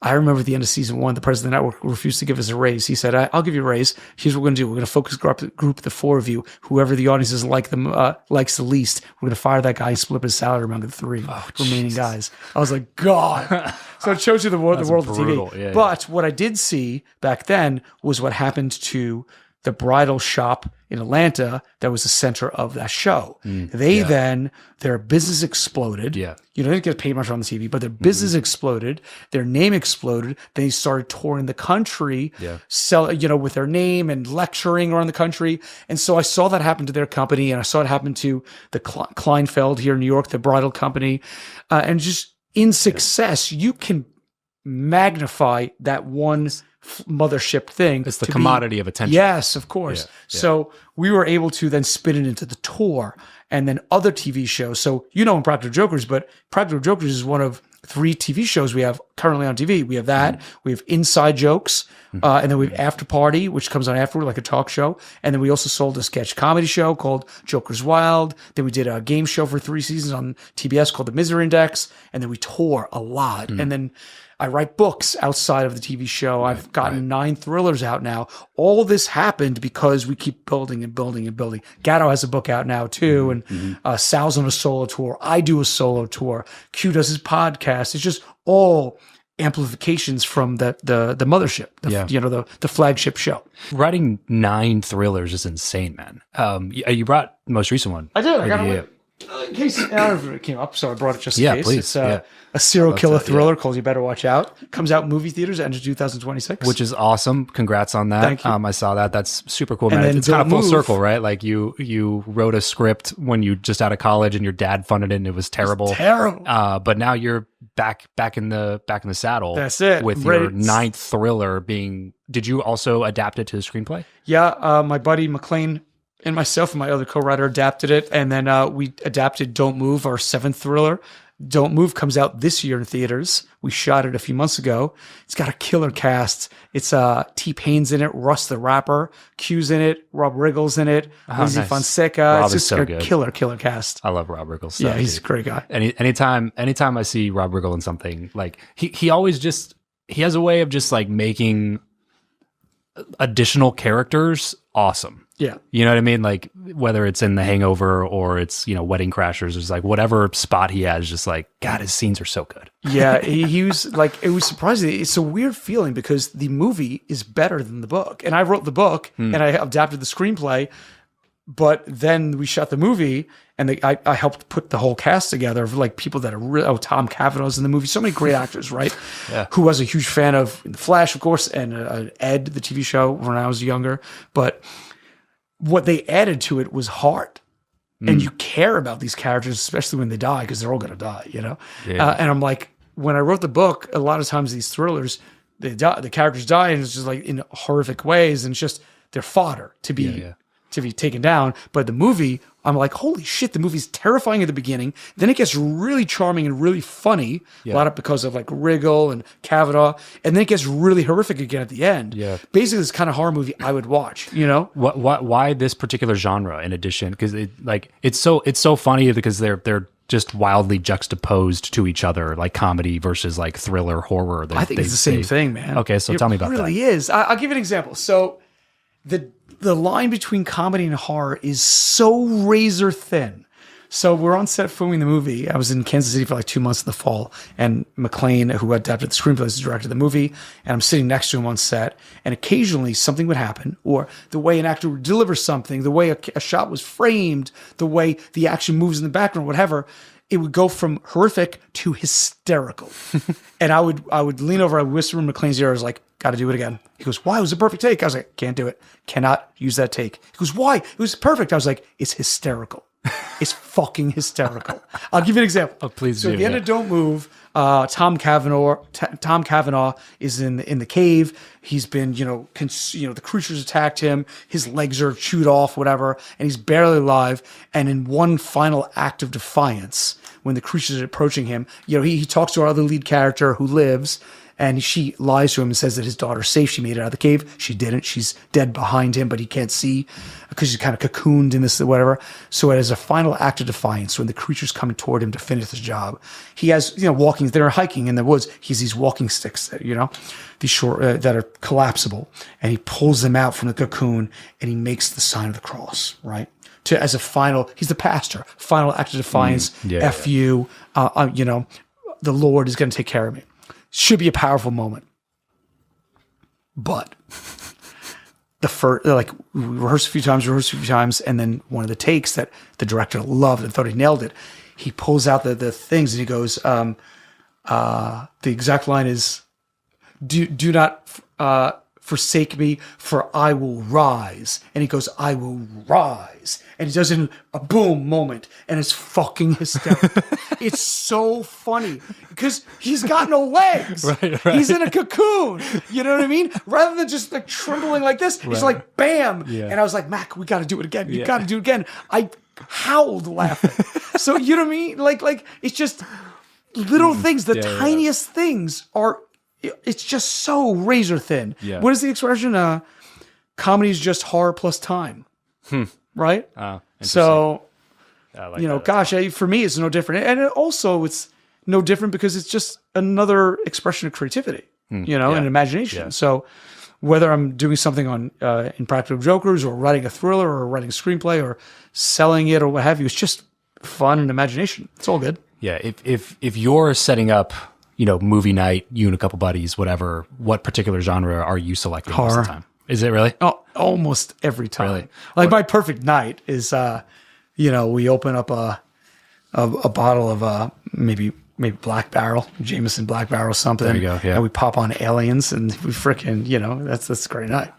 I remember at the end of season 1, the president of the network refused to give us a raise. He said, I'll give you a raise. Here's what we're going to do. We're going to focus group the 4 of you. Whoever the audience is likes the least, we're going to fire that guy and split his salary among the 3 remaining guys. I was like, God. So it shows you the world of TV. Yeah, but what I did see back then was what happened to the bridal shop in Atlanta that was the center of that show. Their business exploded. Yeah. They didn't get paid much on the TV, but their business exploded. Their name exploded. They started touring the country, with their name and lecturing around the country. And so I saw that happen to their company, and I saw it happen to the Kleinfeld here in New York, the bridal company. And just in success, you can magnify that one mothership thing. It's the commodity of attention. Yes, of course. Yeah. So we were able to then spin it into the tour and then other TV shows. So Impractical Jokers, but Impractical Jokers is one of 3 TV shows we have currently on TV. We have that. We have Inside Jokes, and then we have After Party, which comes on afterward, like a talk show. And then we also sold a sketch comedy show called Jokers Wild. Then we did a game show for 3 seasons on TBS called The Misery Index. And then we tour a lot. And then I write books outside of the TV show. I've gotten 9 thrillers out now. All this happened because we keep building and building and building. Gatto has a book out now too. And Sal's on a solo tour. I do a solo tour. Q does his podcast. It's just all amplifications from the mothership, the flagship show. Writing 9 thrillers is insane, man. You brought the most recent one. I did. I got it. In case I don't know if it came up, so I brought it just in case. Please. It's a serial killer thriller called You Better Watch Out. Comes out in movie theaters end of 2026. Which is awesome. Congrats on that. Thank you. I saw that. That's super cool, man. It's kind of full circle, right? Like you wrote a script when you just out of college and your dad funded it and it was terrible. But now you're back in the saddle. That's it. With your 9th thriller being. Did you also adapt it to the screenplay? Yeah, my buddy McLean and myself and my other co-writer adapted it, and then we adapted Don't Move, our 7th thriller. Don't Move comes out this year in theaters. We shot it a few months ago. It's got a killer cast. It's T-Pain's in it, Russ the Rapper, Q's in it, Rob Riggle's in it, Lindsay Fonseca. Rob it's just is so a good. killer cast. I love Rob Riggle. Yeah, he's a great guy. Anytime I see Rob Riggle in something, like he always just, he has a way of just like making additional characters awesome. Yeah. You know what I mean? Like whether it's in The Hangover or it's, Wedding Crashers, it's like whatever spot he has, just like, God, his scenes are so good. Yeah. He was like, it was surprising. It's a weird feeling because the movie is better than the book. And I wrote the book and I adapted the screenplay, but then we shot the movie and I helped put the whole cast together of like people that are Tom Cavanaugh's in the movie. So many great actors, right? Yeah. Who was a huge fan of The Flash, of course, and Ed, the TV show when I was younger. But what they added to it was heart. And you care about these characters, especially when they die, because they're all going to die, Yeah. And I'm like, when I wrote the book, a lot of times these thrillers, they die, the characters die, and it's just like in horrific ways, and it's just they're fodder to be taken down. But the movie, I'm like, holy shit, the movie's terrifying at the beginning. Then it gets really charming and really funny, a lot of because of like Riggle and Kavanaugh, and then it gets really horrific again at the end. Yeah, basically, this kind of horror movie I would watch. Why this particular genre? In addition, because it's so funny because they're just wildly juxtaposed to each other, like comedy versus like thriller horror. I think it's the same thing, man. Okay, so tell me about that. It really is. I'll give you an example. So the line between comedy and horror is so razor thin. So we're on set filming the movie. I was in Kansas City for like 2 months in the fall, and McLean, who adapted the screenplays, directed the movie, and I'm sitting next to him on set, and occasionally something would happen, or the way an actor would deliver something, the way a shot was framed, the way the action moves in the background, whatever, it would go from horrific to hysterical. And I would lean over, I would whisper in McLean's ear, I was like, got to do it again. He goes, why? It was a perfect take. I was like, can't do it. Cannot use that take. He goes, why? It was perfect. I was like, it's hysterical. It's fucking hysterical. I'll give you an example. Oh, please so do. At the end of Don't Move, Tom Cavanaugh is in the cave. He's been, the creatures attacked him. His legs are chewed off, whatever, and he's barely alive. And in one final act of defiance, when the creatures are approaching him, he talks to our other lead character who lives. And she lies to him and says that his daughter's safe. She made it out of the cave. She didn't. She's dead behind him, but he can't see because she's kind of cocooned in this, whatever. So as a final act of defiance, when the creature's coming toward him to finish his job, he has, they're hiking in the woods. He has these walking sticks that, these short, that are collapsible. And he pulls them out from the cocoon and he makes the sign of the cross, right? As a final, he's the pastor, final act of defiance. F you, the Lord is going to take care of me. Should be a powerful moment. But we rehearsed a few times, and then one of the takes that the director loved and thought he nailed it, he pulls out the things and he goes, the exact line is, do not forsake me, for I will rise. And he goes, I will rise. And he does it in a boom moment, and it's fucking hysterical. It's so funny because he's got no legs. Right. He's in a cocoon. You know what I mean? Rather than just like trembling like this, he's like, bam. Yeah. And I was like, Mac, we got to do it again. You got to do it again. I howled laughing. So you know what I mean? Like it's just little things. The tiniest things are. It's just so razor thin. Yeah. What is the expression? Comedy is just horror plus time. Right? So, like gosh, for me, it's no different. And it's no different because it's just another expression of creativity, and imagination. Yeah. So whether I'm doing something on Impractical Jokers or writing a thriller or writing a screenplay or selling it or what have you, it's just fun and imagination. It's all good. Yeah. If you're setting up, movie night, you and a couple buddies, whatever, what particular genre are you selecting most of the time? Is it really? Oh, almost every time. Really? Like my perfect night is, we open up a bottle of maybe Black Barrel, Jameson Black Barrel something. There you go. Yeah. And we pop on Aliens, and we freaking, that's a great night.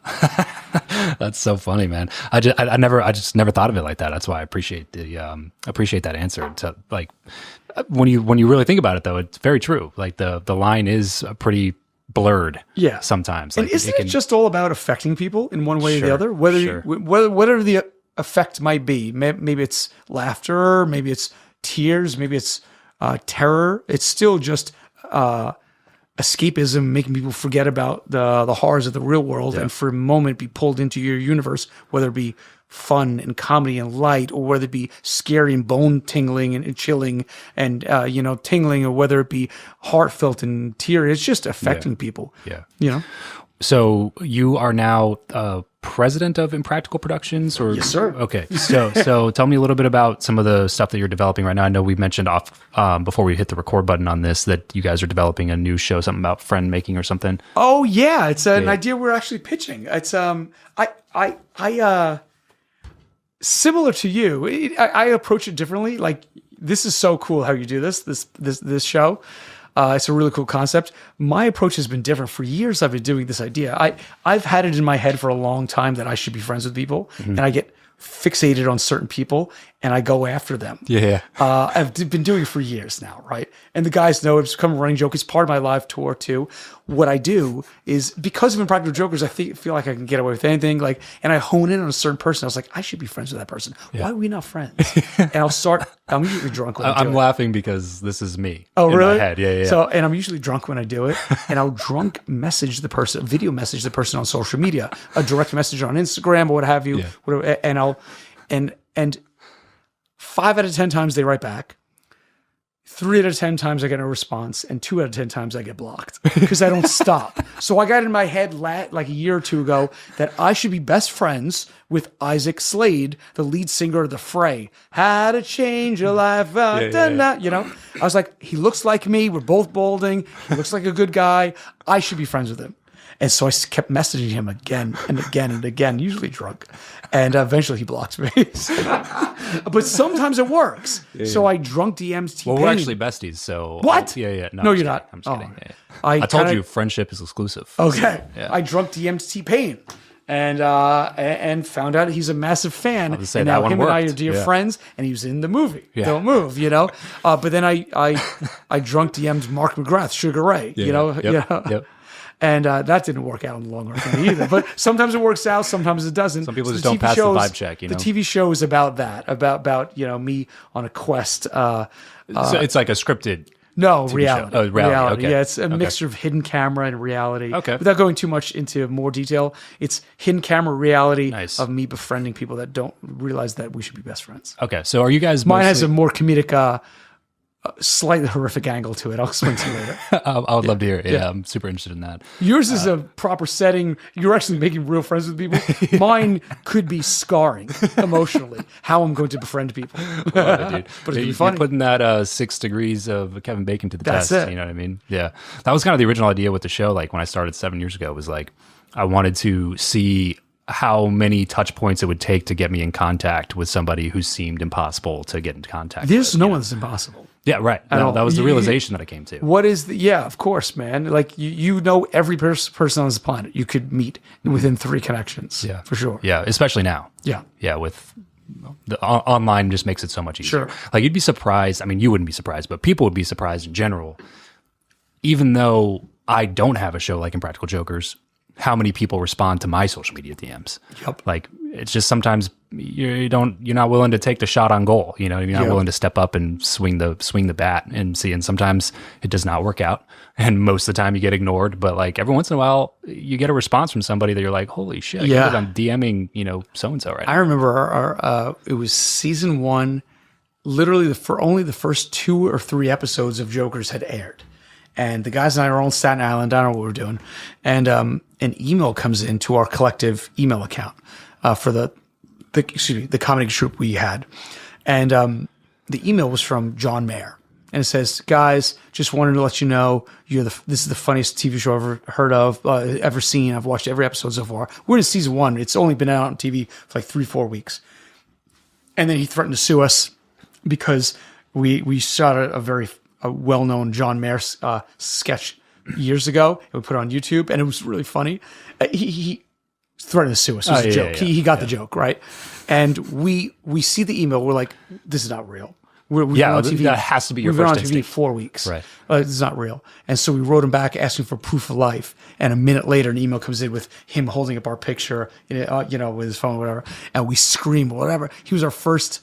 That's so funny, man. I just never thought of it like that. That's why I appreciate that answer. To like, when you really think about it, though, it's very true. Like the line is pretty blurred. Sometimes. Like, and isn't it just all about affecting people in one way or the other? Whether the effect might be. Maybe it's laughter, maybe it's tears, maybe it's terror. It's still just escapism, making people forget about the horrors of the real world and for a moment be pulled into your universe, whether it be fun and comedy and light, or whether it be scary and bone tingling and chilling and tingling, or whether it be heartfelt and teary. It's just affecting people. Yeah. So you are now president of Impractical Productions, or yes, sir. Okay. So tell me a little bit about some of the stuff that you're developing right now. I know we mentioned before we hit the record button on this that you guys are developing a new show, something about friend making or something. Oh yeah, it's an idea we're actually pitching. It's similar to you. I approach it differently. Like, this is so cool how you do this show. It's a really cool concept. My approach has been different. For years, I've been doing this idea. I've had it in my head for a long time that I should be friends with people, and I get fixated on certain people, and I go after them. Yeah. I've been doing it for years now, right? And the guys know it's become a running joke. It's part of my live tour too. What I do is, because of Impractical Jokers, I feel like I can get away with anything. Like, and I hone in on a certain person. I was like, I should be friends with that person. Yeah. Why are we not friends? And I'm usually drunk when I do it. I'm laughing because this is me. Oh, really? In my head. Yeah. So, and I'm usually drunk when I do it, and I'll drunk message the person, video message the person on social media, a direct message on Instagram or what have you, whatever, and 5 out of 10 times they write back. 3 out of 10 times I get a response, and 2 out of 10 times I get blocked because I don't stop. So I got in my head like a year or two ago that I should be best friends with Isaac Slade, the lead singer of The Fray. How to change your life. I was like, he looks like me. We're both balding. He looks like a good guy. I should be friends with him. And so I kept messaging him again and again and again, usually drunk. And eventually he blocked me. But sometimes it works. Yeah. So I drunk DMs T-Pain. Well, we're actually besties, so... What? Yeah. No, you're not. I'm just kidding. Yeah. I told you friendship is exclusive. Okay. Yeah. I drunk DMs T-Pain. And found out he's a massive fan. And now him and I are dear friends, and he was in the movie. Yeah. Don't Move, But then I drunk DM'd Mark McGrath, Sugar Ray, Yep. And that didn't work out in the long run for me either. But sometimes it works out, sometimes it doesn't. Some people just don't pass the vibe check. The TV show is about that, about me on a quest. So it's like a scripted. No, TV reality. Show. Oh, reality. Okay. Yeah, it's a mixture of hidden camera and reality. Okay. Without going too much into more detail, it's hidden camera reality Nice. of me befriending people that don't realize that we should be best friends. Okay, so are you guys Mine has a more comedic, slightly horrific angle to it. I'll explain to you later. I would love to hear it. Yeah, I'm super interested in that. Yours is a proper setting. You're actually making real friends with people. Mine could be scarring emotionally, how I'm going to befriend people. Dude. But it'd be funny. You're putting that 6 degrees of Kevin Bacon to the That's test. it. You know what I mean? Yeah. That was kind of the original idea with the show. Like when I started 7 years ago, was like, I wanted to see how many touch points it would take to get me in contact with somebody who seemed impossible to get in contact There's with. no one's impossible. Yeah, right. That was the realization that I came to. What is yeah, of course, man. Like you know every person on this planet you could meet within 3 connections. Yeah, for sure. Yeah, especially now. Yeah. With the online just makes it so much easier. Sure. Like you'd be surprised. I mean, you wouldn't be surprised, but people would be surprised in general. Even though I don't have a show like Impractical Jokers, how many people respond to my social media DMs? Yep. Like it's just sometimes you're not willing to take the shot on goal. You're not willing to step up and swing the bat and see. And sometimes it does not work out. And most of the time you get ignored. But like every once in a while you get a response from somebody that you're like, holy shit, I'm DMing so and so right now. I remember it was season 1. Literally only the first 2 or 3 episodes of Jokers had aired. And the guys and I are on Staten Island. I don't know what we're doing. And an email comes into our collective email account for the comedy troupe we had. And the email was from John Mayer. And it says, guys, just wanted to let you know this is the funniest TV show I've ever heard of, ever seen. I've watched every episode so far. We're in season 1. It's only been out on TV for like 3-4 weeks. And then he threatened to sue us because we shot a well-known John Mayer sketch years ago, and we put it on YouTube, and it was really funny. He threatened to sue us. It was a joke. Yeah. He got the joke, right? And we see the email. We're like, this is not real. We've been on TV. That has to be your We've been on first TV instinct. 4 weeks. Right. It's not real. And so we wrote him back asking for proof of life. And a minute later, an email comes in with him holding up our picture, with his phone, whatever. And we scream, whatever. He was our first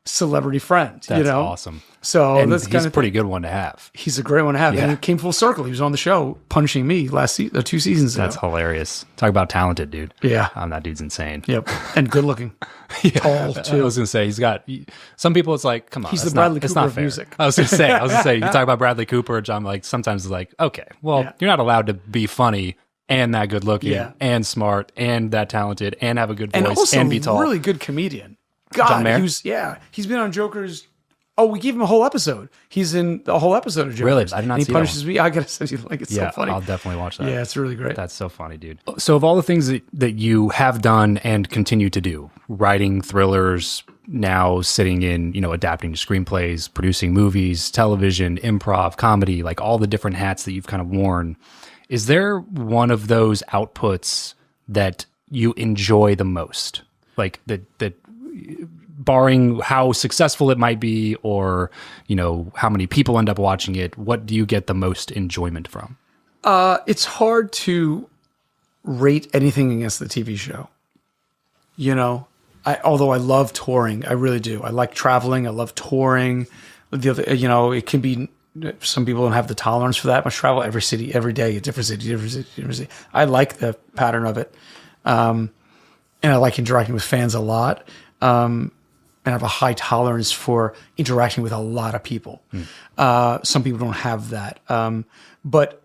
celebrity friend. That's awesome. So And that's he's a pretty good one to have. He's a great one to have. Yeah. And it came full circle. He was on the show punishing me 2 seasons ago. That's hilarious. Talk about talented, dude. Yeah. That dude's insane. Yep. And good looking. Tall, I too. was going to say, he's got, some people it's like, come on. He's that's the Bradley not, it's Cooper not of fair. music. I was going to say, you talk about Bradley Cooper, which I'm like, sometimes it's like, okay, well, you're not allowed to be funny and that good looking and smart and that talented and have a good voice And also and be tall. really good comedian. God, John Mayer? He's been on Jokers. Oh, we gave him a whole episode. He's in the whole episode of Jokers. Really? I did not and see he that punishes me. I gotta send you the link. It's so funny. I'll definitely watch that. Yeah, it's really great. That's so funny, dude. So of all the things that you have done and continue to do, writing thrillers, now sitting in, adapting to screenplays, producing movies, television, improv, comedy, like all the different hats that you've kind of worn, is there one of those outputs that you enjoy the most? Like that barring how successful it might be or, how many people end up watching it, what do you get the most enjoyment from? It's hard to rate anything against the TV show. Although I love touring, I really do. I like traveling. I love touring. It can be, some people don't have the tolerance for that much travel. Every city, every day, a different city. I like the pattern of it. And I like interacting with fans a lot. And I have a high tolerance for interacting with a lot of people. Some people don't have that. But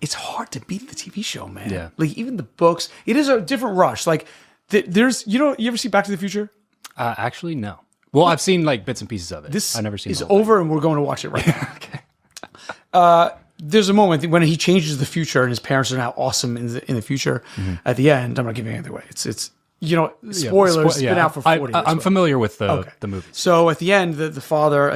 it's hard to beat the TV show, man. Yeah. Like even the books, it is a different rush. Like there's, you ever see Back to the Future? Actually, no. Well, I've seen like bits and pieces of it. I've never seen It's the whole over and we're going to watch it right now. Okay. There's a moment when he changes the future and his parents are now awesome in the future. At the end, I'm not giving anything away. It's spoilers. It's been out for 40 years. I'm familiar with the movie. So at the end, the father,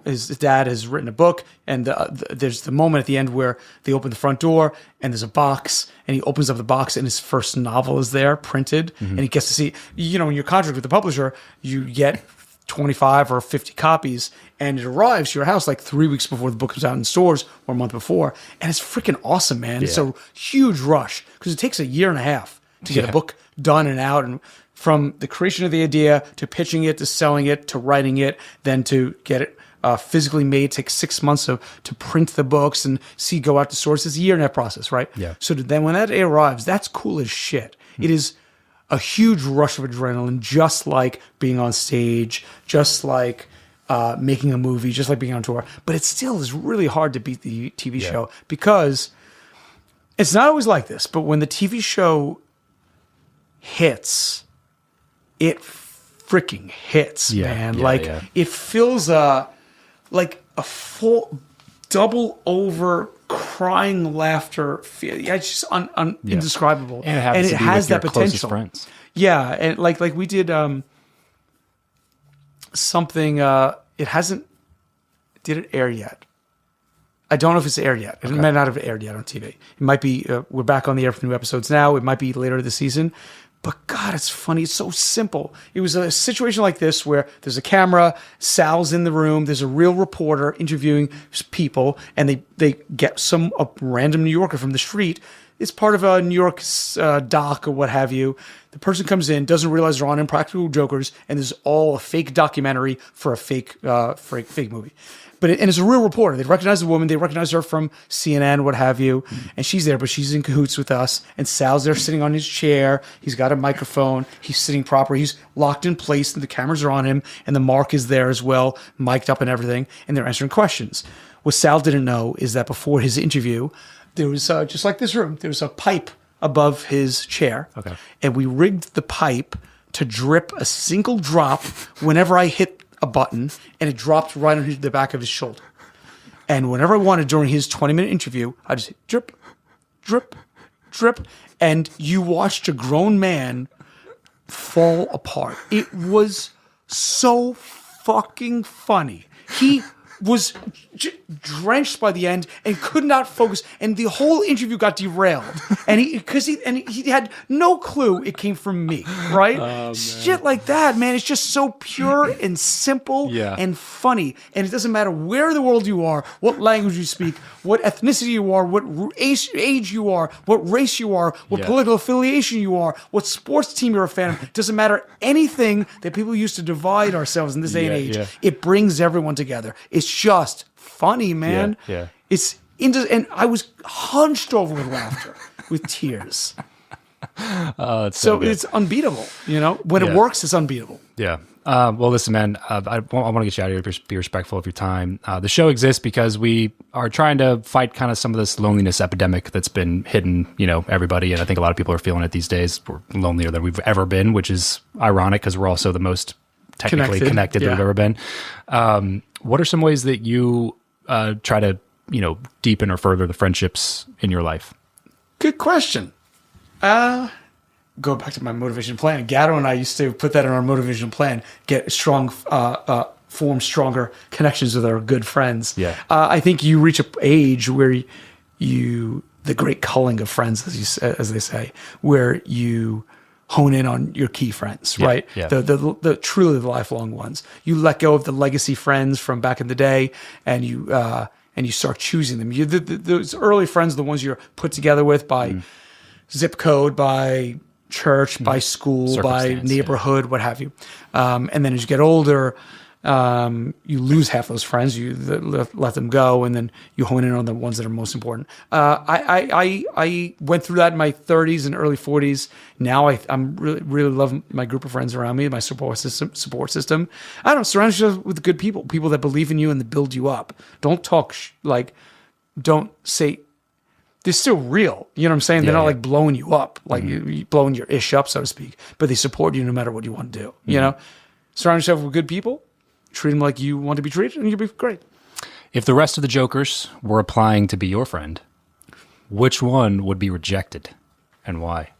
his dad has written a book, and there's the moment at the end where they open the front door, and there's a box, and he opens up the box, and his first novel is there, printed, and he gets to see, in your contract with the publisher, you get 25 or 50 copies, and it arrives to your house like 3 weeks before the book comes out in stores or a month before, and it's freaking awesome, man. It's a huge rush, because it takes a year and a half to get a book done and out, and from the creation of the idea to pitching it to selling it to writing it, then to get it physically made takes 6 months to print the books and go out to stores. It's a year and a half process, right? Yeah. So then when that day arrives, that's cool as shit. It is a huge rush of adrenaline, just like being on stage, just like making a movie, just like being on tour. But it still is really hard to beat the TV show, because it's not always like this. But when the TV show hits, it freaking hits, man. It fills a full double over crying laughter. It's just indescribable, and it has that potential. Friends. Yeah, and like we did something. It hasn't. Did it air yet? I don't know if it's aired yet. It might not have aired yet on TV. It might be. We're back on the air for new episodes now. It might be later this season. But God, it's funny. It's so simple. It was a situation like this where there's a camera, Sal's in the room, there's a real reporter interviewing people, and they get a random New Yorker from the street. It's part of a New York doc or what have you. The person comes in, doesn't realize they're on Impractical Jokers, and there's all a fake documentary for a fake movie. But it's a real reporter. They recognize the woman. They recognize her from CNN, what have you. And she's there, but she's in cahoots with us. And Sal's there sitting on his chair. He's got a microphone. He's sitting proper. He's locked in place, and the cameras are on him. And the mark is there as well, mic'd up and everything. And they're answering questions. What Sal didn't know is that before his interview, there was, just like this room, there was a pipe above his chair. Okay. And we rigged the pipe to drip a single drop whenever I hit a button, and it dropped right on the back of his shoulder. And whenever I wanted during his 20-minute interview, I just hit drip, drip, drip, and you watched a grown man fall apart. It was so fucking funny. He was drenched by the end and could not focus, and the whole interview got derailed. And he had no clue it came from me, right? Shit like that, man. It's just so pure and simple and funny. And it doesn't matter where in the world you are, what language you speak, what ethnicity you are, what age you are, what race you are, what political affiliation you are, what sports team you're a fan of. It doesn't matter anything that people used to divide ourselves in this day and age. It brings everyone together. It's just funny, man. It's and I was hunched over with laughter, with tears. So it's unbeatable. You know, when it works, it's unbeatable. Yeah. Well, listen, man, I want to get you out of here. Be respectful of your time. The show exists because we are trying to fight kind of some of this loneliness epidemic that's been hitting, everybody. And I think a lot of people are feeling it these days. We're lonelier than we've ever been, which is ironic because we're also the most technically connected that we've ever been. What are some ways that you try to, deepen or further the friendships in your life? Good question. Go back to my motivation plan. Gatto and I used to put that in our motivation plan, get strong, form stronger connections with our good friends. Yeah. I think you reach an age where the great culling of friends, as they say, where you hone in on your key friends, right? Yeah. The truly the lifelong ones. You let go of the legacy friends from back in the day, and you start choosing them. Those early friends, the ones you're put together with by zip code, by church, by school, by neighborhood, what have you. And then as you get older, you lose half those friends. You let them go, and then you hone in on the ones that are most important. I went through that in my 30s and early 40s. Now I'm really love my group of friends around me, my support system. I don't know, surround yourself with good people that believe in you and that build you up. Don't talk don't say. They're still real. You know what I'm saying? They're not like blowing you up, like you blowing your ish up, so to speak. But they support you no matter what you want to do. You know, surround yourself with good people. Treat them like you want to be treated, and you'll be great. If the rest of the Jokers were applying to be your friend, which one would be rejected, and why?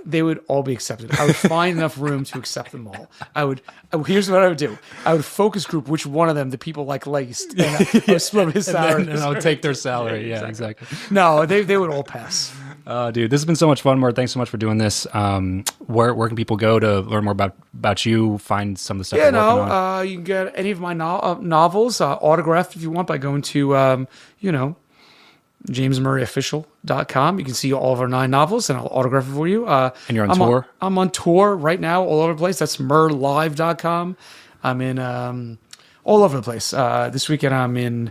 They would all be accepted. I would find enough room to accept them all. Here's what I would do. I would focus group which one of them the people like least. And I would split his salary. And I would take their salary. Yeah, exactly. No, they would all pass. Dude, this has been so much fun, Murr. Thanks so much for doing this. Where can people go to learn more about you, find some of the stuff you're working on? You can get any of my novels autographed if you want by going to, JamesMurrayOfficial.com. You can see all of our 9 novels, and I'll autograph it for you. And you're on tour? I'm on tour right now, all over the place. That's MurrLive.com. I'm in all over the place. This weekend I'm in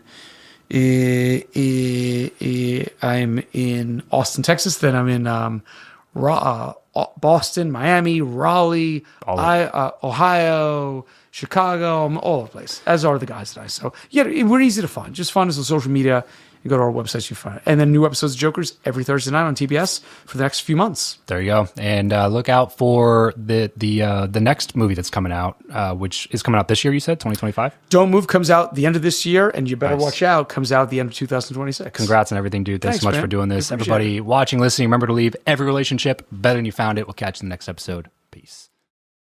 Austin, Texas. Then I'm in Boston, Miami, Raleigh, Ohio, Chicago. I'm all over the place, as are the guys today. So we're easy to find. Just find us on social media. You go to our website, you find it. And then new episodes of Jokers every Thursday night on TBS for the next few months. There you go. And look out for the next movie that's coming out, which is coming out this year, you said, 2025? Don't Move comes out the end of this year, and you better watch out. Comes out at the end of 2026. Congrats on everything, dude. Thanks so much for doing this. Everybody watching, listening, remember to leave every relationship better than you found it. We'll catch you in the next episode. Peace.